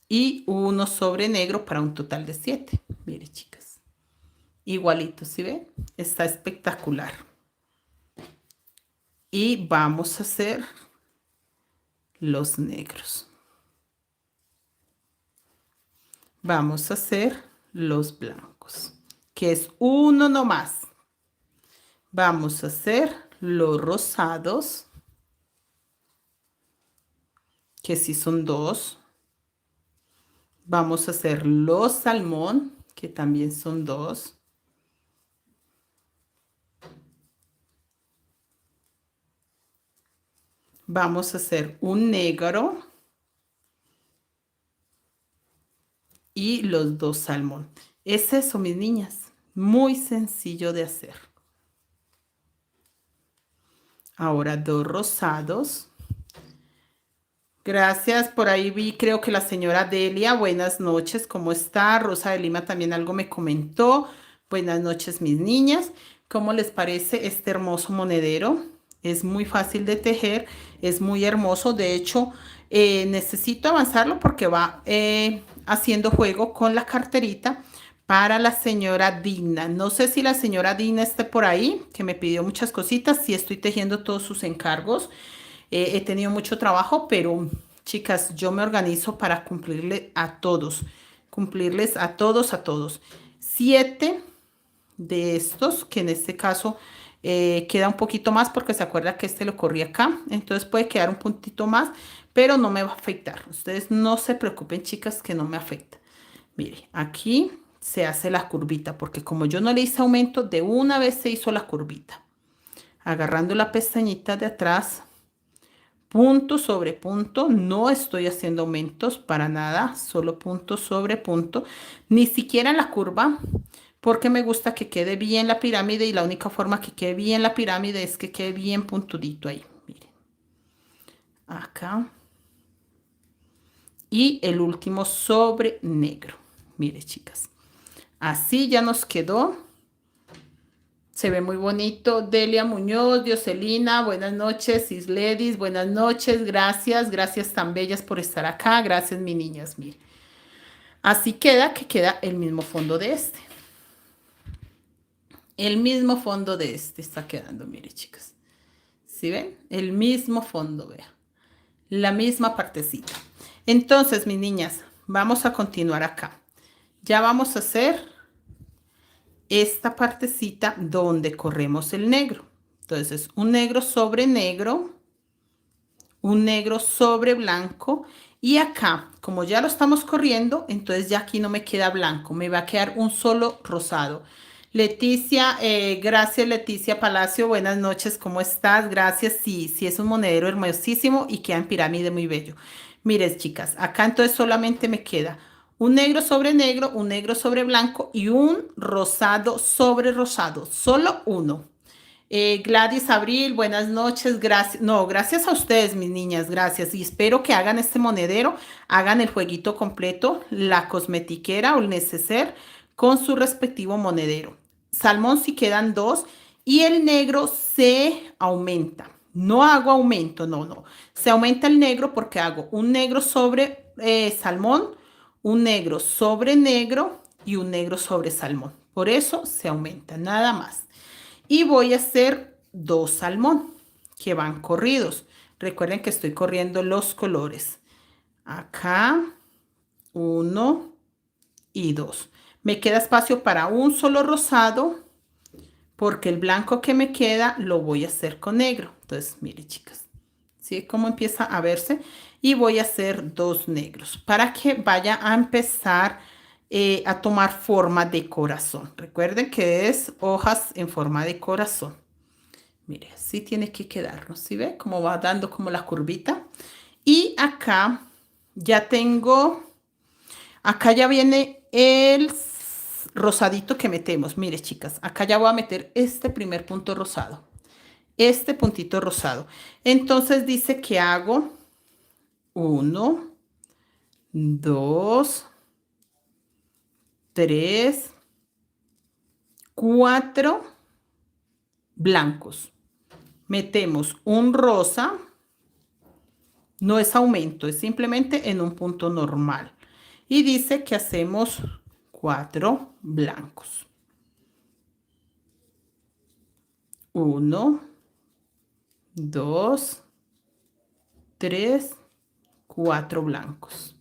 Y uno sobre negro para un total de 7. Mire, chicas. Igualito, ¿sí ven? Está espectacular. Y vamos a hacer los negros. Vamos a hacer los blancos, que es uno nomás. Vamos a hacer los rosados, que sí son 2. Vamos a hacer los salmón, que también son 2. Vamos a hacer un negro y los 2 salmón. Es eso, mis niñas. Muy sencillo de hacer. Ahora 2 rosados. Gracias, por ahí vi, creo que la señora Delia, buenas noches, ¿cómo está? Rosa de Lima también algo me comentó. Buenas noches, mis niñas. ¿Cómo les parece este hermoso monedero? Es muy fácil de tejer, es muy hermoso. De hecho, necesito avanzarlo porque va haciendo juego con la carterita para la señora Digna. No sé si la señora Digna esté por ahí, que me pidió muchas cositas. Sí, estoy tejiendo todos sus encargos. He tenido mucho trabajo, pero chicas, yo me organizo para cumplirles a todos, a todos. 7 de estos, que en este caso queda un poquito más porque se acuerda que este lo corrí acá, entonces puede quedar un puntito más, pero no me va a afectar. Ustedes no se preocupen, chicas, que no me afecta. Mire, aquí se hace la curvita, porque como yo no le hice aumento, de una vez se hizo la curvita. Agarrando la pestañita de atrás, punto sobre punto, no estoy haciendo aumentos para nada, solo punto sobre punto, ni siquiera en la curva, porque me gusta que quede bien la pirámide y la única forma que quede bien la pirámide es que quede bien puntudito ahí, miren, acá, y el último sobre negro, mire chicas, así ya nos quedó. Se ve muy bonito. Delia Muñoz, Dioselina, buenas noches. Isledis, buenas noches. Gracias, gracias tan bellas por estar acá. Gracias, mis niñas. Miren. Así queda que queda el mismo fondo de este. El mismo fondo de este está quedando, mire, chicas. ¿Sí ven? El mismo fondo, vea. La misma partecita. Entonces, mis niñas, vamos a continuar acá. Ya vamos a hacer esta partecita donde corremos el negro. Entonces, un negro sobre negro, un negro sobre blanco, y acá, como ya lo estamos corriendo, entonces ya aquí no me queda blanco, me va a quedar un solo rosado. Leticia, gracias Leticia Palacio, buenas noches, ¿cómo estás? Gracias, sí, sí es un monedero hermosísimo y queda en pirámide muy bello. Miren, chicas, acá entonces solamente me queda un negro, un negro sobre blanco y un rosado sobre rosado, solo uno. Gladys Abril, buenas noches, gracias. No, gracias a ustedes, mis niñas, gracias. Y espero que hagan este monedero, hagan el jueguito completo, la cosmetiquera o el neceser con su respectivo monedero. Salmón si quedan 2 y el negro se aumenta. No hago aumento, no, no. Se aumenta el negro porque hago un negro sobre salmón, un negro sobre negro y un negro sobre salmón. Por eso se aumenta, nada más. Y voy a hacer 2 salmón que van corridos. Recuerden que estoy corriendo los colores. Acá, 1 y 2. Me queda espacio para un solo rosado porque el blanco que me queda lo voy a hacer con negro. Entonces, mire chicas, ¿sí? Cómo empieza a verse. Y voy a hacer 2 negros para que vaya a empezar a tomar forma de corazón. Recuerden que es hojas en forma de corazón. Mire, así tiene que quedarnos. ¿Sí ve? Cómo va dando como la curvita. Y acá ya tengo Acá ya viene el rosadito que metemos. Mire, chicas, acá ya voy a meter este primer punto rosado. Este puntito rosado. Entonces dice que hago 1, 2, 3, 4 blancos. Metemos un rosa. No es aumento, es simplemente en un punto normal. Y dice que hacemos 4 blancos. 1, 2, 3, 4 blancos.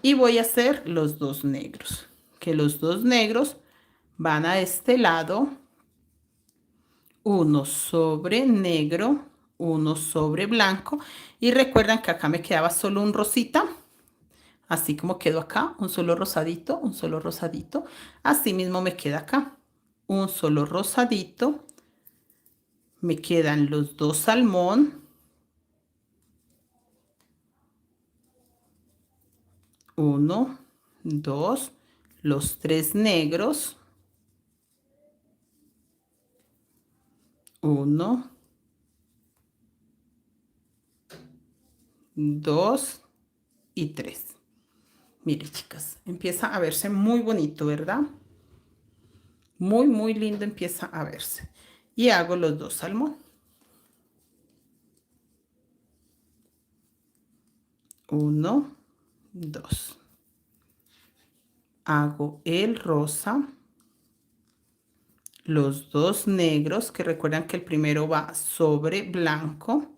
Y voy a hacer los 2 negros. Que los 2 negros van a este lado. Uno sobre negro, uno sobre blanco. Y recuerdan que acá me quedaba solo un rosita. Así como quedó acá, un solo rosadito, un solo rosadito. Así mismo me queda acá, un solo rosadito. Me quedan los 2 salmón. 1, 2, los 3 negros. 1, 2 y 3. Mire, chicas, empieza a verse muy bonito, ¿verdad? Muy, muy lindo empieza a verse. Y hago los 2 salmón. 1, 2. Hago el rosa. Los 2 negros, que recuerdan que el primero va sobre blanco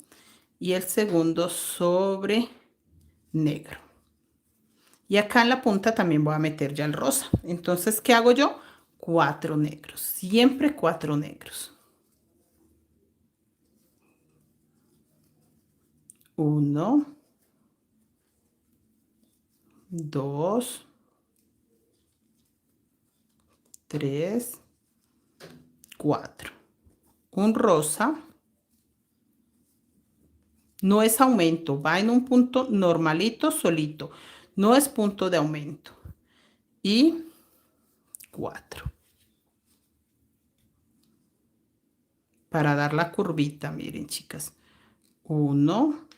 y el segundo sobre negro. Y acá en la punta también voy a meter ya el rosa. Entonces, ¿qué hago yo? 4 negros, siempre 4 negros. 1, 2, 3, 4. Un rosa. No es aumento, va en un punto normalito, solito. No es punto de aumento. Y 4. Para dar la curvita, miren, chicas. 1,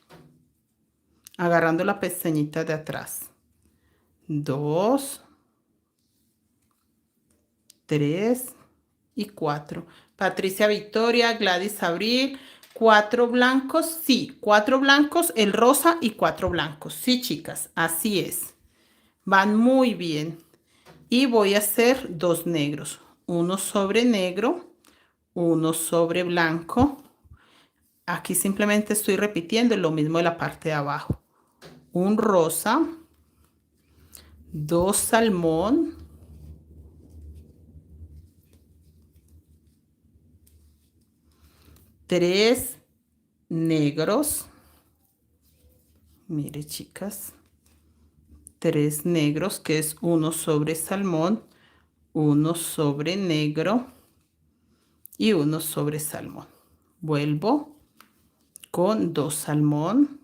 agarrando la pestañita de atrás. 2, 3 y 4. Patricia Victoria, Gladys Abril, 4 blancos, sí, 4 blancos, el rosa y 4 blancos. Sí, chicas, así es. Van muy bien. Y voy a hacer 2 negros. Uno sobre negro, uno sobre blanco. Aquí simplemente estoy repitiendo lo mismo de la parte de abajo. Un rosa, 2 salmón, 3 negros. Mire, chicas, 3 negros, que es uno sobre salmón, uno sobre negro y uno sobre salmón. Vuelvo con 2 salmón,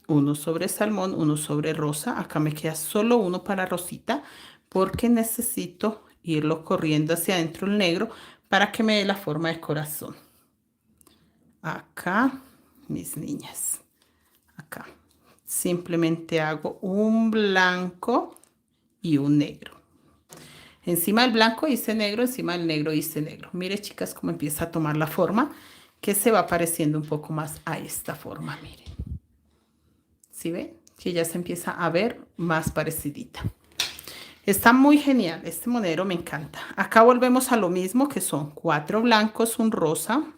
uno sobre salmón, uno sobre rosa. Acá me queda solo uno para rosita porque necesito irlo corriendo hacia adentro el negro para que me dé la forma de corazón. Acá, mis niñas, acá. Simplemente hago un blanco y un negro. Encima del blanco hice negro, encima del negro hice negro. Mire, chicas, cómo empieza a tomar la forma, que se va pareciendo un poco más a esta forma, miren. ¿Sí ven? Que ya se empieza a ver más parecidita. Está muy genial, este monedero me encanta. Acá volvemos a lo mismo, que son 4 blancos, un rosa,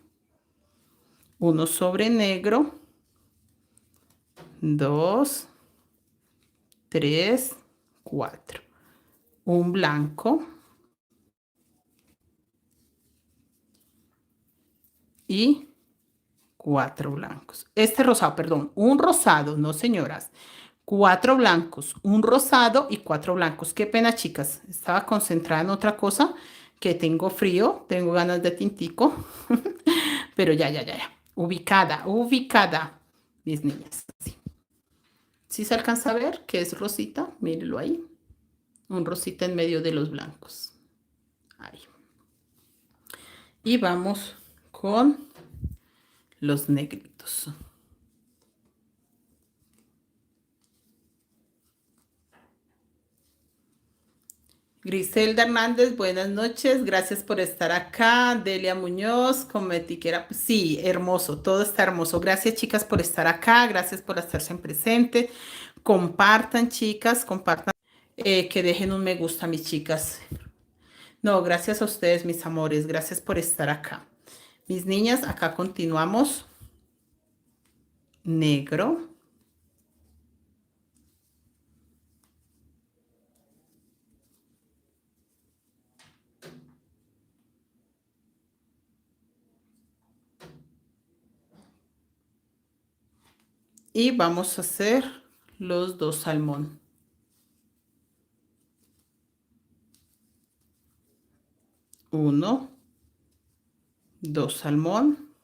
uno sobre negro, 2, 3, 4. Un blanco y 4 blancos. Este rosado, perdón, un rosado, no señoras. 4 blancos, un rosado y 4 blancos. Qué pena, chicas. Estaba concentrada en otra cosa, que tengo frío, tengo ganas de tintico. Pero ya. Ubicada, mis niñas. Sí. ¿Sí se alcanza a ver que es rosita? Mírenlo ahí. Un rosita en medio de los blancos. Ahí. Y vamos con los negritos. Griselda Hernández, buenas noches, gracias por estar acá. Delia Muñoz, como etiquera, sí, hermoso, todo está hermoso. Gracias, chicas, por estar acá, gracias por estarse en presente. Compartan, chicas, compartan, que dejen un me gusta, mis chicas. No, gracias a ustedes, mis amores, gracias por estar acá. Mis niñas, acá continuamos. Negro. Y vamos a hacer los dos salmón. Uno, dos salmón,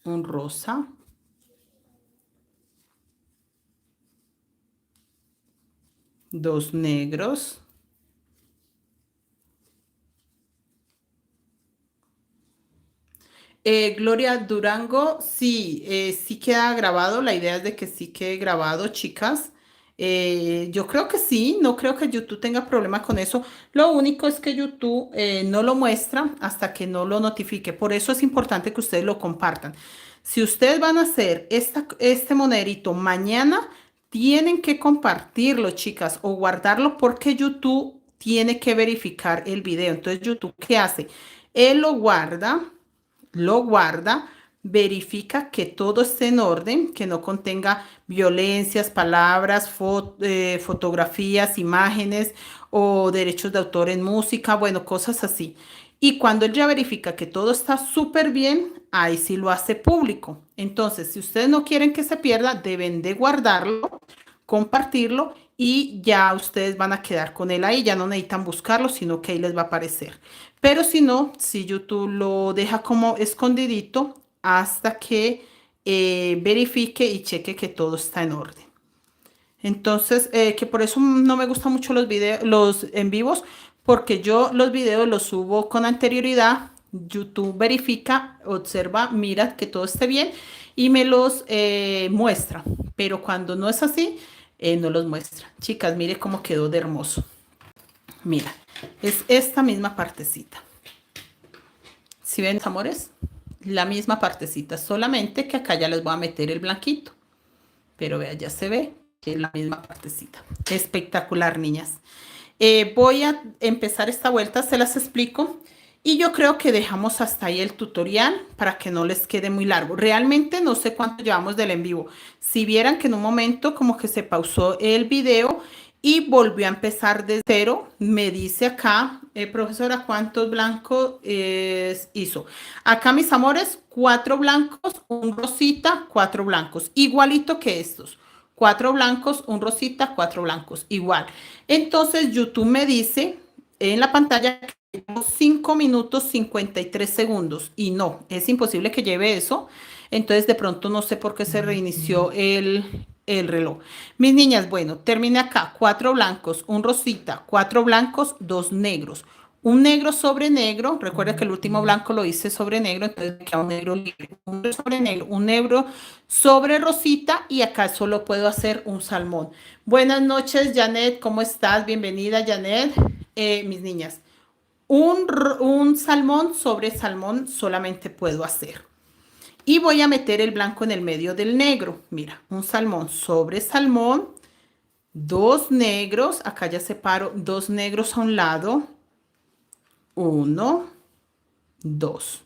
un rosa, dos negros, Gloria Durango, sí, sí queda grabado. La idea es de que sí quede grabado, chicas. Yo creo que sí, no creo que YouTube tenga problema con eso. Lo único es que YouTube no lo muestra hasta que no lo notifique. Por eso es importante que ustedes lo compartan. Si ustedes van a hacer este monerito mañana, tienen que compartirlo, chicas, o guardarlo porque YouTube tiene que verificar el video. Entonces, YouTube, ¿qué hace? Él lo guarda, verifica que todo esté en orden, que no contenga violencias, palabras, fotografías, imágenes o derechos de autor en música, bueno, cosas así. Y cuando él ya verifica que todo está súper bien, ahí sí lo hace público. Entonces, si ustedes no quieren que se pierda, deben de guardarlo, compartirlo y ya ustedes van a quedar con él ahí, ya no necesitan buscarlo, sino que ahí les va a aparecer. Pero si no, si YouTube lo deja como escondidito hasta que verifique y cheque que todo está en orden. Entonces, que por eso no me gustan mucho los videos, los en vivos, porque yo los videos los subo con anterioridad. YouTube verifica, observa, mira que todo esté bien y me los muestra. Pero cuando no es así, no los muestra. Chicas, mire cómo quedó de hermoso. Mira, es esta misma partecita. ¿Sí ven, amores? La misma partecita, solamente que acá ya les voy a meter el blanquito. Pero vea, ya se ve que es la misma partecita. Espectacular, niñas. Voy a empezar esta vuelta, se las explico. Y yo creo que dejamos hasta ahí el tutorial para que no les quede muy largo. Realmente no sé cuánto llevamos del en vivo. Si vieran que en un momento como que se pausó el video y volvió a empezar de cero, me dice acá, profesora, ¿cuántos blancos hizo? Acá, mis amores, 4 blancos, un rosita, 4 blancos, igualito que estos. 4 blancos, un rosita, 4 blancos, igual. Entonces YouTube me dice en la pantalla que llevo 5 minutos 53 segundos y no, es imposible que lleve eso. Entonces de pronto no sé por qué se reinició el reloj. Mis niñas, bueno, terminé acá. 4 blancos, un rosita, 4 blancos, 2 negros. Un negro sobre negro, recuerda que el último blanco lo hice sobre negro, entonces me queda un negro libre. Un negro sobre negro, un negro sobre rosita y acá solo puedo hacer un salmón. Buenas noches, Janet, ¿cómo estás? Bienvenida, Janet. Mis niñas, un salmón sobre salmón solamente puedo hacer. Y voy a meter el blanco en el medio del negro. Mira, un salmón sobre salmón, 2 negros, acá ya separo 2 negros a un lado, 1, 2.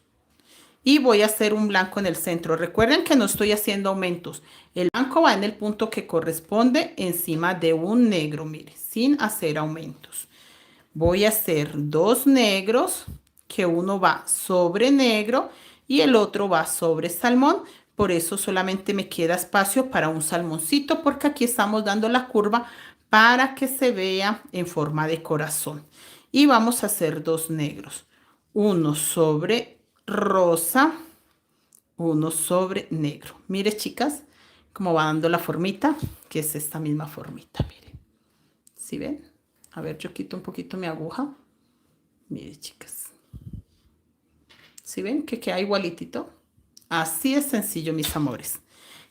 Y voy a hacer un blanco en el centro. Recuerden que no estoy haciendo aumentos. El blanco va en el punto que corresponde encima de un negro, mire, sin hacer aumentos. Voy a hacer 2 negros, que uno va sobre negro y el otro va sobre salmón. Por eso solamente me queda espacio para un salmoncito, porque aquí estamos dando la curva para que se vea en forma de corazón. Y vamos a hacer 2 negros. Uno sobre rosa, uno sobre negro. Mire, chicas, como va dando la formita, que es esta misma formita, miren. ¿Sí ven? A ver, yo quito un poquito mi aguja. Miren, chicas. ¿Sí ven que queda igualitito? Así es sencillo, mis amores.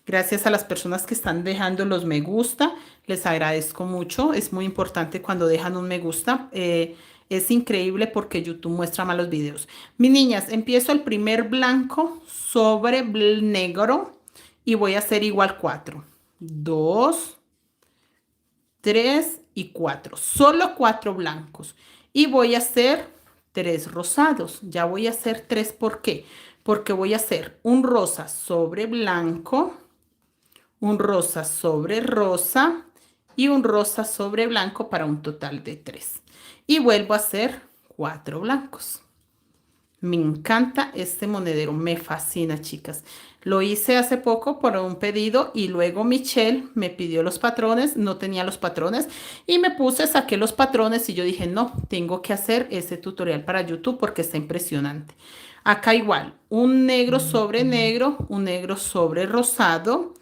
Gracias a las personas que están dejando los me gusta. Les agradezco mucho. Es muy importante cuando dejan un me gusta. Es increíble porque YouTube muestra más los videos. Mis niñas, empiezo el primer blanco sobre negro y voy a hacer igual 4. 2, 3 y 4. Solo 4 blancos. Y voy a hacer 3 rosados. Ya voy a hacer 3. ¿Por qué? Porque voy a hacer un rosa sobre blanco, un rosa sobre rosa y un rosa sobre blanco para un total de 3. Y vuelvo a hacer 4 blancos. Me encanta este monedero, me fascina, chicas. Lo hice hace poco por un pedido y luego Michelle me pidió los patrones, no tenía los patrones y me puse, saqué los patrones y yo dije, no, tengo que hacer ese tutorial para YouTube porque está impresionante. Acá igual, un negro sobre negro, un negro sobre rosado.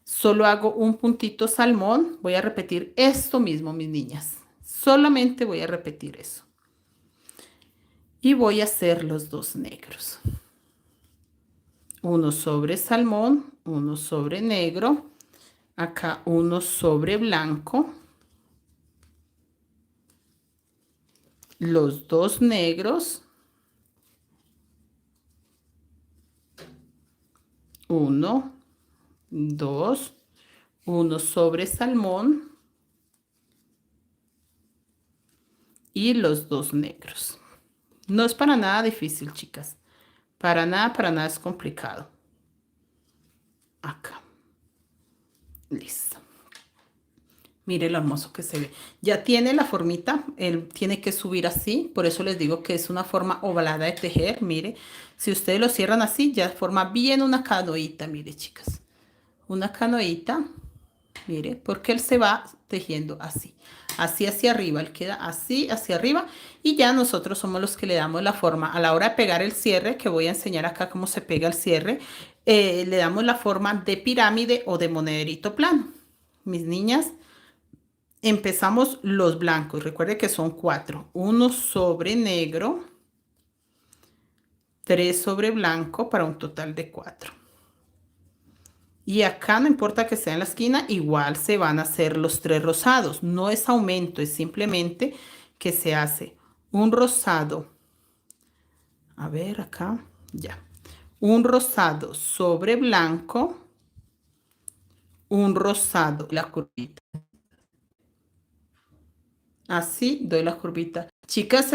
Solo hago un puntito salmón. Voy a repetir esto mismo, mis niñas. Solamente voy a repetir eso. Y voy a hacer los 2 negros. Uno sobre salmón, uno sobre negro. Acá uno sobre blanco. Los 2 negros. 1, 2, uno sobre salmón. Y los 2 negros. No es para nada difícil, chicas. Para nada es complicado. Acá. Listo. Mire lo hermoso que se ve. Ya tiene la formita. Él tiene que subir así. Por eso les digo que es una forma ovalada de tejer. Mire. Si ustedes lo cierran así, ya forma bien una canoita. Mire, chicas. Una canoita. Mire, porque él se va tejiendo así. Así hacia arriba. Él queda así hacia arriba. Y ya nosotros somos los que le damos la forma. A la hora de pegar el cierre, que voy a enseñar acá cómo se pega el cierre, le damos la forma de pirámide o de monederito plano. Mis niñas, empezamos los blancos. Recuerde que son 4. 1 sobre negro. 3 sobre blanco para un total de 4. Y acá no importa que sea en la esquina, igual se van a hacer los 3 rosados. No es aumento, es simplemente que se hace un rosado. A ver, acá, ya. Un rosado sobre blanco. Un rosado, la curvita. Así doy la curvita. Chicas,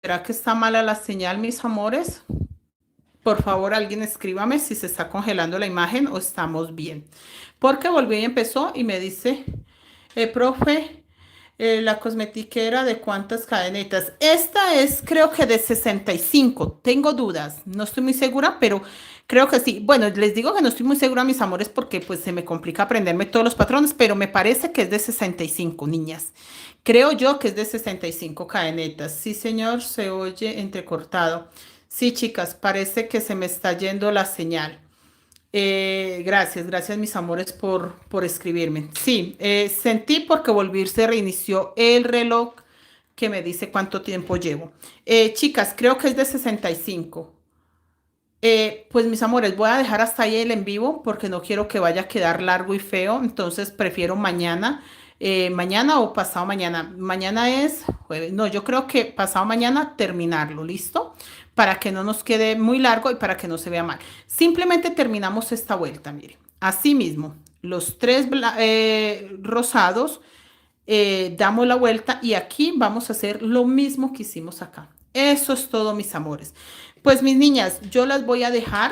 ¿será que está mala la señal, mis amores? Por favor, alguien escríbame si se está congelando la imagen o estamos bien. Porque volvió y empezó y me dice, profe, la cosmetiquera de cuántas cadenetas. Esta es creo que de 65. Tengo dudas, no estoy muy segura, pero creo que sí. Bueno, les digo que no estoy muy segura, mis amores, porque pues se me complica aprenderme todos los patrones, pero me parece que es de 65, niñas. Creo yo que es de 65 cadenetas. Sí, señor, se oye entrecortado. Sí, chicas, parece que se me está yendo la señal. Gracias mis amores por escribirme. Sí, sentí porque se reinició el reloj que me dice cuánto tiempo llevo. Chicas, creo que es de 65. Pues mis amores, voy a dejar hasta ahí el en vivo porque no quiero que vaya a quedar largo y feo. Entonces prefiero mañana. Mañana o pasado mañana. Mañana es jueves. No, yo creo que pasado mañana terminarlo, ¿listo? Para que no nos quede muy largo y para que no se vea mal. Simplemente terminamos esta vuelta, mire. Así mismo, los 3 rosados, damos la vuelta y aquí vamos a hacer lo mismo que hicimos acá. Eso es todo, mis amores. Pues mis niñas, yo las voy a dejar.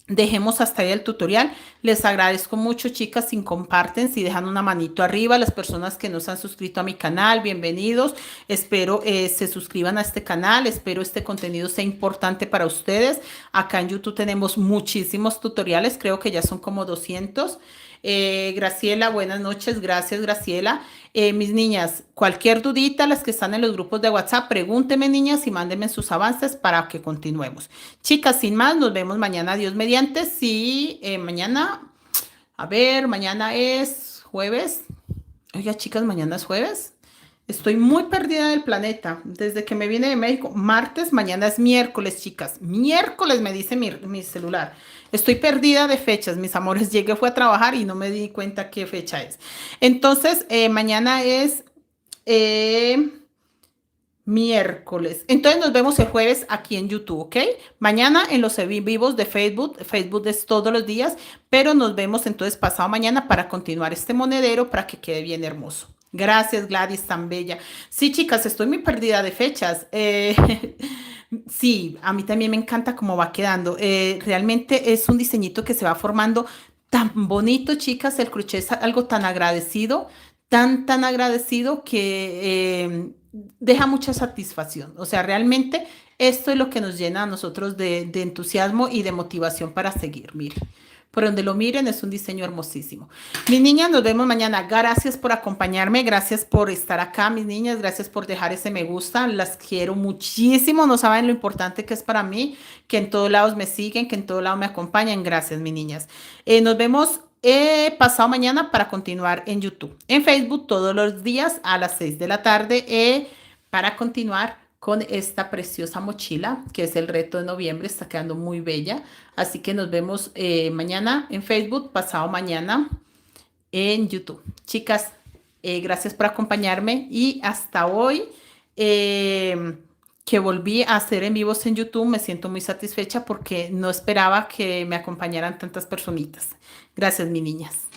Dejemos hasta ahí el tutorial. Les agradezco mucho, chicas, si comparten, si dejan una manito arriba. Las personas que no se han suscrito a mi canal, bienvenidos. Espero se suscriban a este canal. Espero este contenido sea importante para ustedes. Acá en YouTube tenemos muchísimos tutoriales. Creo que ya son como 200. Graciela, buenas noches. Gracias, Graciela. Mis niñas, cualquier dudita, las que están en los grupos de WhatsApp, pregúntenme, niñas, y mándenme sus avances para que continuemos. Chicas, sin más, nos vemos mañana, Dios mediante. Sí, mañana A ver, mañana es jueves. Oiga, chicas, mañana es jueves. Estoy muy perdida del planeta. Desde que me vine de México, martes, mañana es miércoles, chicas. Miércoles me dice mi celular. Estoy perdida de fechas, mis amores. Llegué, fue a trabajar y no me di cuenta qué fecha es. Entonces, mañana es eh, miércoles. Entonces nos vemos el jueves aquí en YouTube, ¿ok? Mañana en los vivos de Facebook. Facebook es todos los días, pero nos vemos entonces pasado mañana para continuar este monedero para que quede bien hermoso. Gracias, Gladys, tan bella. Sí, chicas, estoy muy perdida de fechas. Sí, a mí también me encanta cómo va quedando. Realmente es un diseñito que se va formando tan bonito, chicas. El crochet es algo tan agradecido, tan agradecido que deja mucha satisfacción. O sea, realmente esto es lo que nos llena a nosotros de entusiasmo y de motivación para seguir. Miren, por donde lo miren es un diseño hermosísimo. Mis niñas, nos vemos mañana. Gracias por acompañarme, gracias por estar acá, mis niñas, gracias por dejar ese me gusta. Las quiero muchísimo. No saben lo importante que es para mí, que en todos lados me siguen, que en todos lados me acompañan. Gracias, mis niñas. Nos vemos pasado mañana para continuar en YouTube. En Facebook todos los días a las 6 de la tarde para continuar con esta preciosa mochila que es el reto de noviembre. Está quedando muy bella. Así que nos vemos mañana en Facebook, pasado mañana en YouTube. Chicas, gracias por acompañarme y hasta hoy que volví a hacer en vivos en YouTube, me siento muy satisfecha porque no esperaba que me acompañaran tantas personitas. Gracias, mis niñas.